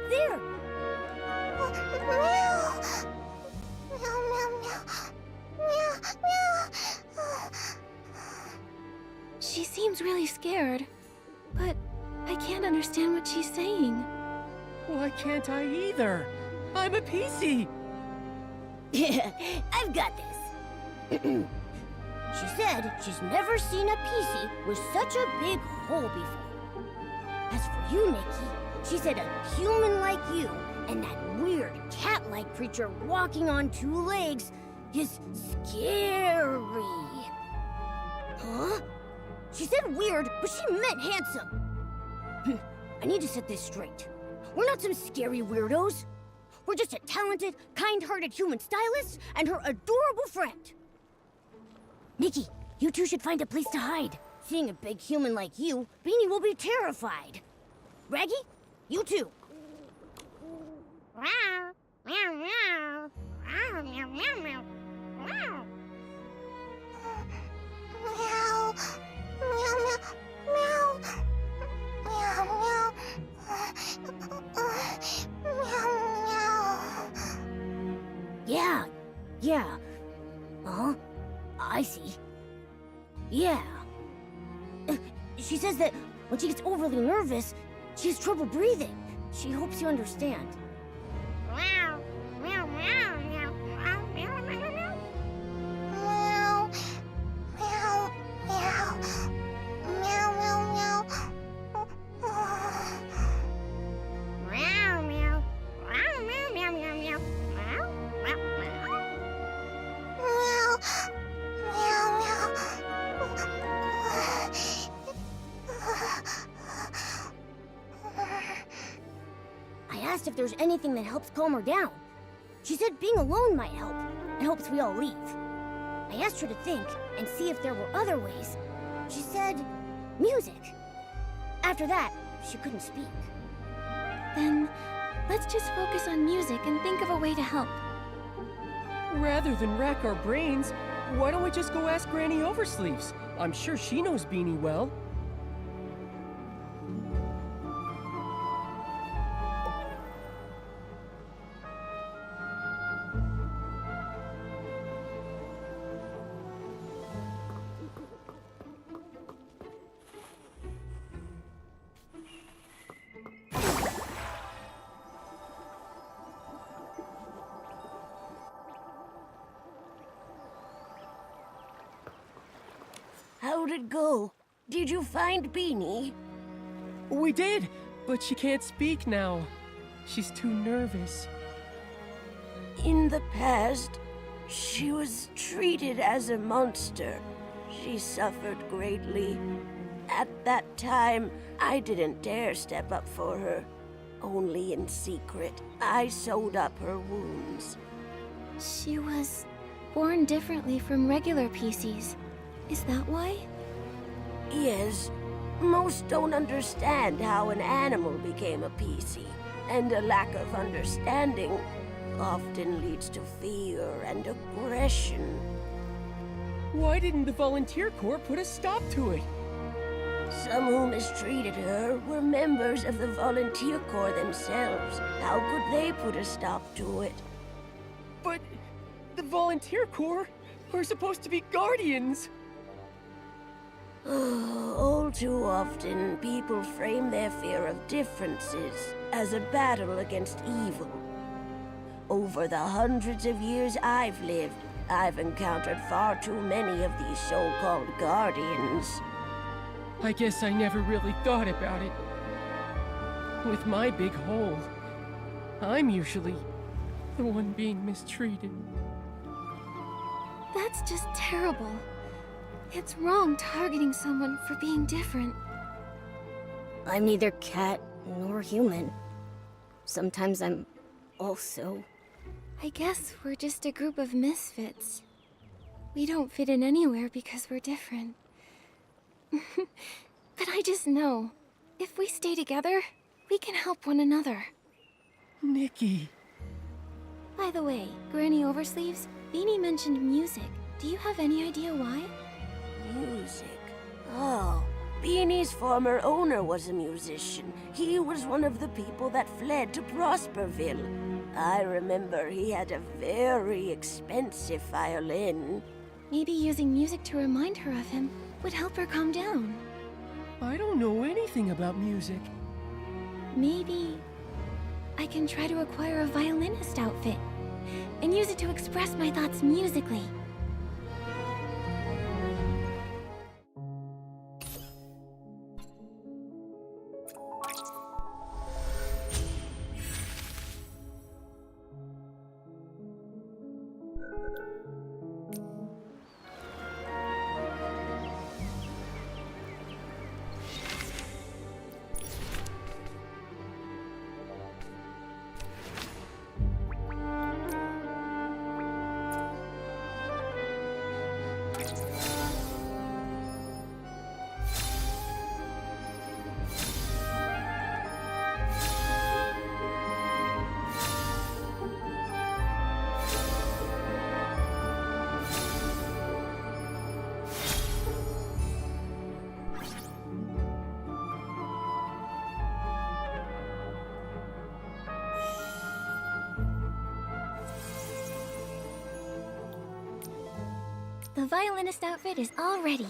there! Meow. Meow, meow, meow. Meow, meow. She seems really scared, but I can't understand what she's saying. Why can't I either? I'm a PC! Yeah, I've got this. She said she's never seen a PC with such a big hole before. As for you, Nikki, she said a human like you and that weird cat-like creature walking on two legs is scary. Huh? She said weird, but she meant handsome. I need to set this straight. We're not some scary weirdos. We're just a talented, kind-hearted human stylist and her adorable friend. Nikki, you two should find a place to hide. Seeing a big human like you, Beanie will be terrified. Raggy, you too. Meow, meow, meow. Meow, meow, meow, meow. Meow. Meow. Meow, meow, meow. Meow, meow. Meow, meow. Yeah. I see. Yeah. She says that when she gets overly nervous, she has trouble breathing. She hopes you understand. Meow, meow, meow, meow, meow, meow, meow, meow. Meow, meow, meow, meow, meow, meow. Meow, meow, meow, meow, meow, meow, meow, meow, meow, meow. Meow, meow, I asked if there's anything that helps calm her down. She said being alone might help. It hopes we all leave. I asked her to think and see if there were other ways. She said music. After that, she couldn't speak. Then, let's just focus on music and think of a way to help. Rather than rack our brains, why don't we just go ask Granny Oversleeves? I'm sure she knows Beanie well. How'd it go? Did you find Beanie? We did, but she can't speak now. She's too nervous. In the past, she was treated as a monster. She suffered greatly. At that time, I didn't dare step up for her. Only in secret, I sewed up her wounds. She was born differently from regular PCs. Is that why? Yes. Most don't understand how an animal became a PC, and a lack of understanding often leads to fear and aggression. Why didn't the Volunteer Corps put a stop to it? Some who mistreated her were members of the Volunteer Corps themselves. How could they put a stop to it? But the Volunteer Corps are supposed to be guardians. All too often, people frame their fear of differences as a battle against evil. Over the hundreds of years I've lived, I've encountered far too many of these so-called guardians. I guess I never really thought about it. With my big hole, I'm usually the one being mistreated. That's just terrible. It's wrong targeting someone for being different. I'm neither cat nor human. Sometimes I'm also... I guess we're just a group of misfits. We don't fit in anywhere because we're different. But I just know, if we stay together, we can help one another. Nikki. By the way, Granny Oversleeves, Beanie mentioned music. Do you have any idea why? Music. Oh, Beanie's former owner was a musician. He was one of the people that fled to Prosperville. I remember he had a very expensive violin. Maybe using music to remind her of him would help her calm down. I don't know anything about music. Maybe I can try to acquire a violinist outfit and use it to express my thoughts musically. The violinist outfit is all ready.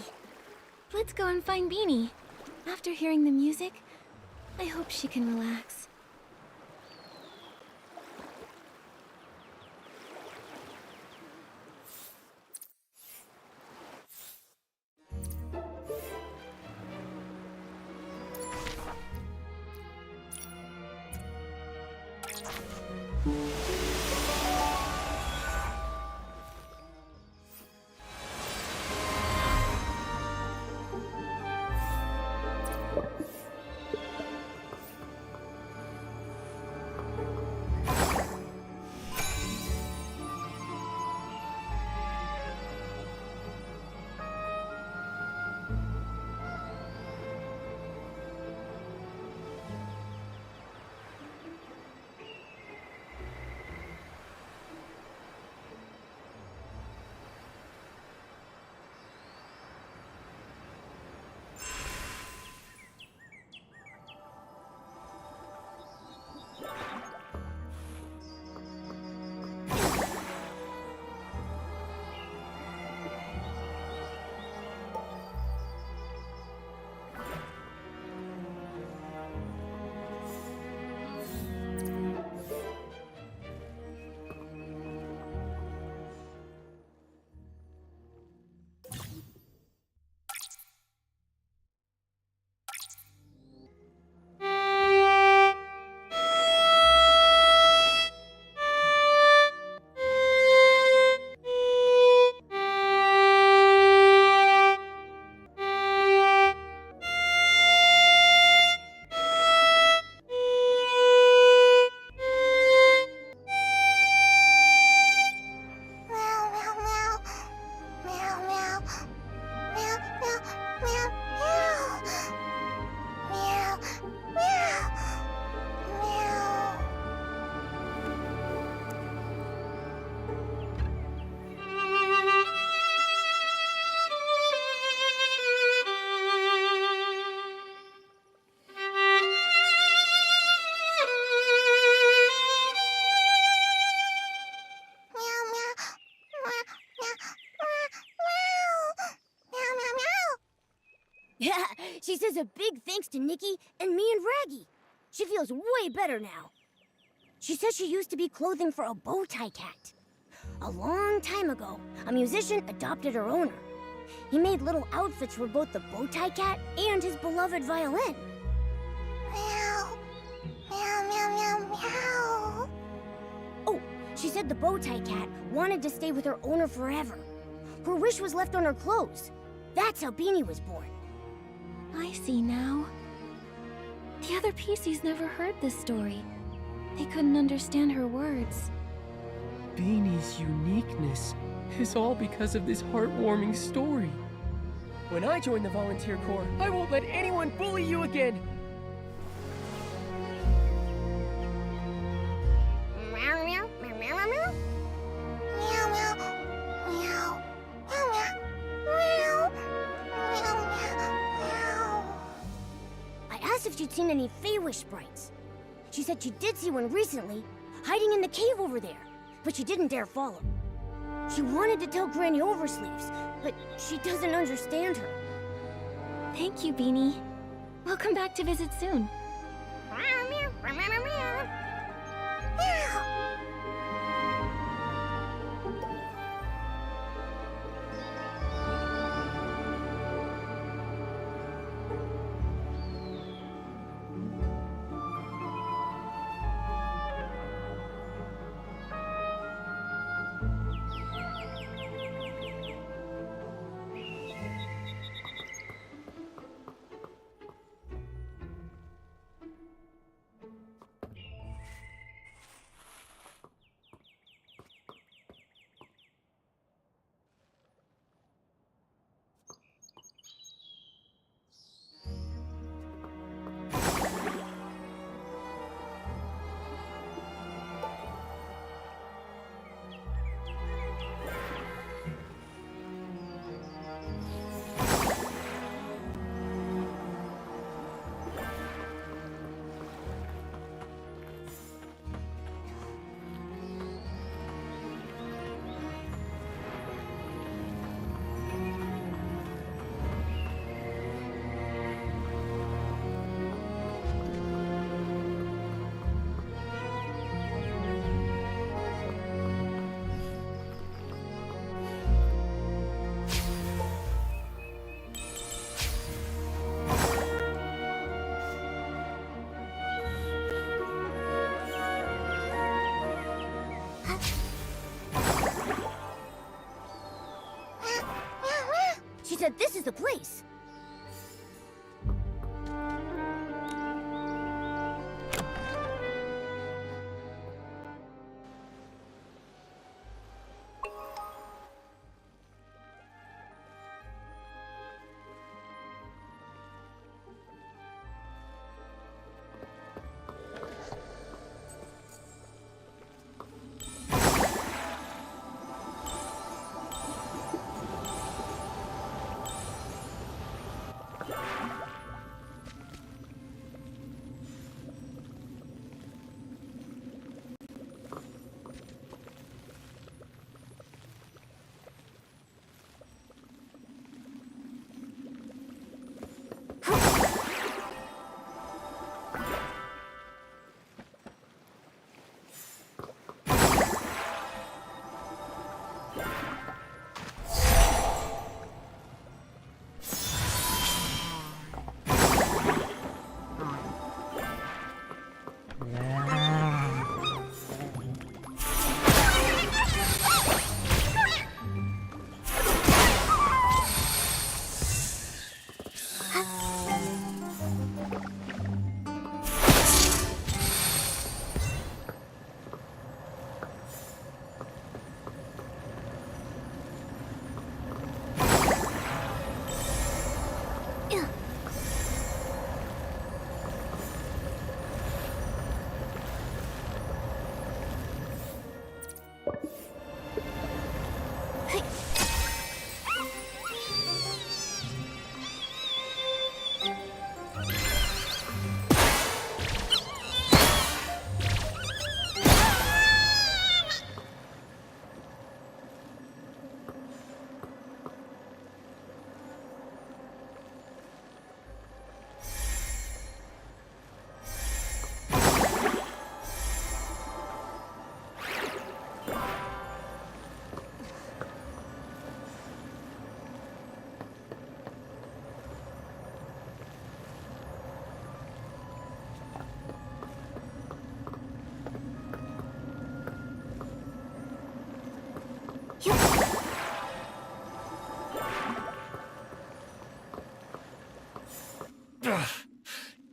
Let's go and find Beanie. After hearing the music, I hope she can relax. She says a big thanks to Nikki and me and Raggy. She feels way better now. She says she used to be clothing for a bow tie cat. A long time ago, a musician adopted her owner. He made little outfits for both the bow tie cat and his beloved violin. Meow. Meow, meow, meow, meow. Oh, she said the bow tie cat wanted to stay with her owner forever. Her wish was left on her clothes. That's how Beanie was born. I see now. The other PCs never heard this story. They couldn't understand her words. Beanie's uniqueness is all because of this heartwarming story. When I join the volunteer corps, I won't let anyone bully you again. Meow, meow, meow, meow, meow. Meow, meow, meow, meow, meow, meow, meow, meow, meow. she'd seen any Feywish sprites. She said she did see one recently, hiding in the cave over there, but she didn't dare follow. She wanted to tell Granny Oversleeves, but she doesn't understand her. Thank you, Beanie. We'll come back to visit soon. She said this is the place.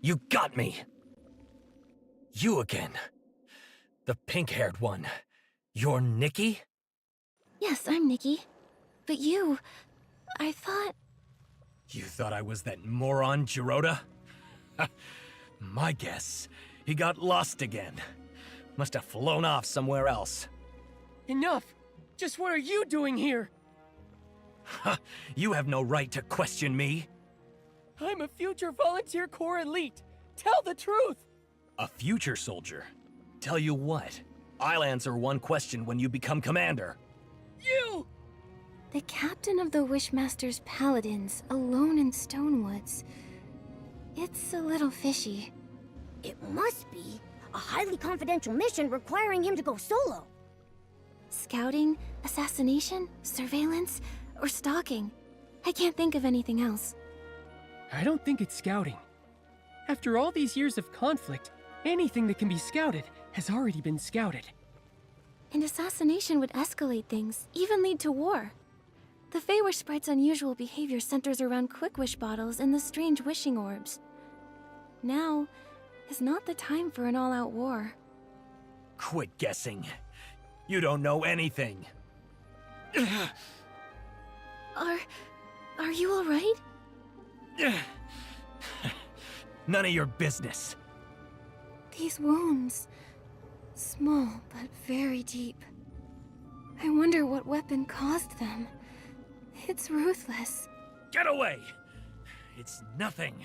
You got me! You again. The pink-haired one. You're Nikki? Yes, I'm Nikki. But you... I thought... You thought I was that moron, Jirota? My guess. He got lost again. Must have flown off somewhere else. Enough! Just what are you doing here? You have no right to question me. I'm a future volunteer corps elite. Tell the truth! A future soldier. Tell you what, I'll answer one question when you become commander. You! The captain of the Wishmaster's Paladins, alone in Stonewoods. It's a little fishy. It must be a highly confidential mission requiring him to go solo. Scouting, assassination, surveillance, or stalking. I can't think of anything else. I don't think it's scouting. After all these years of conflict, anything that can be scouted has already been scouted. And assassination would escalate things, even lead to war. The Feywish Sprite's unusual behavior centers around quick wish bottles and the strange wishing orbs. Now is not the time for an all-out war. Quit guessing. You don't know anything. Are you all right? None of your business. These wounds, small but very deep. I wonder what weapon caused them. It's ruthless. Get away! It's nothing.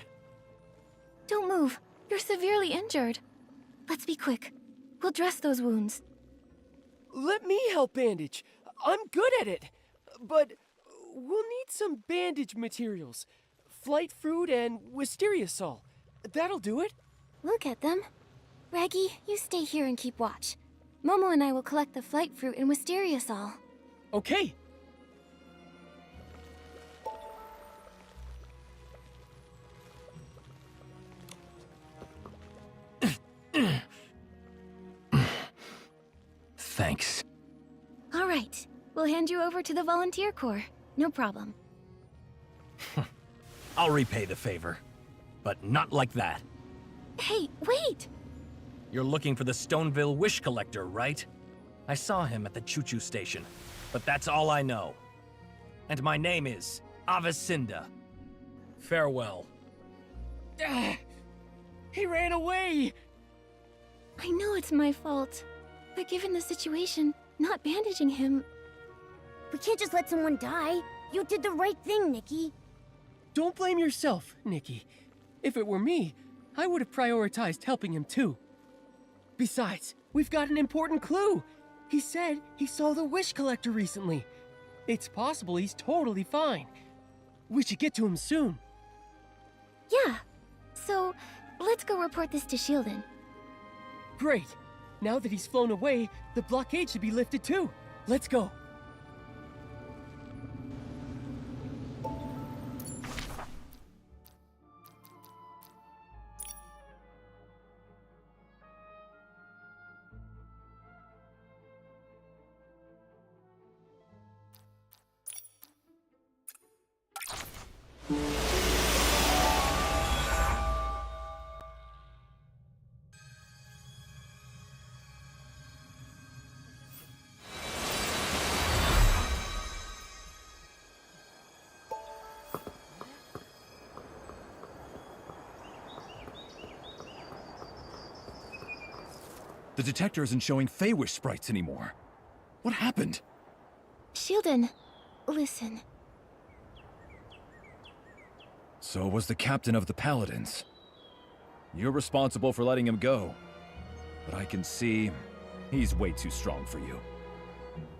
Don't move. You're severely injured. Let's be quick. We'll dress those wounds. Let me help bandage. I'm good at it. But we'll need some bandage materials. Flight fruit and wisteria sol. That'll do it. We'll get them. Raggy, you stay here and keep watch. Momo and I will collect the flight fruit and wisteria sol. Okay. Thanks. All right. We'll hand you over to the volunteer corps. No problem. I'll repay the favor. But not like that. Hey, wait! You're looking for the Stoneville Wish Collector, right? I saw him at the choo-choo station, but that's all I know. And my name is Avacinda. Farewell. He ran away! I know it's my fault, but given the situation, not bandaging him... We can't just let someone die. You did the right thing, Nikki. Don't blame yourself, Nikki. If it were me, I would have prioritized helping him too. Besides, we've got an important clue. He said he saw the Wish Collector recently. It's possible he's totally fine. We should get to him soon. Yeah. So, let's go report this to Shieldon. Great. Now that he's flown away, the blockade should be lifted too. Let's go. The detector isn't showing Feywish sprites anymore. What happened? Shieldon, listen. So was the captain of the Paladins. You're responsible for letting him go. But I can see he's way too strong for you.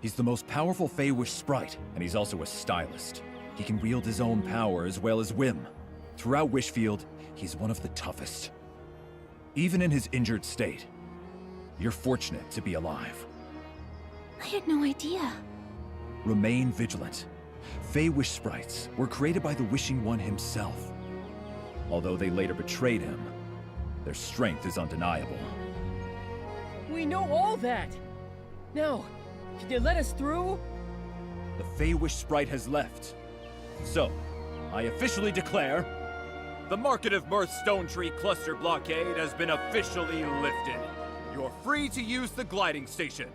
He's the most powerful Feywish sprite, and he's also a stylist. He can wield his own power as well as whim. Throughout Wishfield, he's one of the toughest. Even in his injured state, you're fortunate to be alive. I had no idea. Remain vigilant. Feywish sprites were created by the Wishing One himself. Although they later betrayed him, their strength is undeniable. We know all that. Now, can you let us through? The Feywish sprite has left. So, I officially declare, the Market of Mirth Stone Tree Cluster blockade has been officially lifted. You're free to use the gliding station.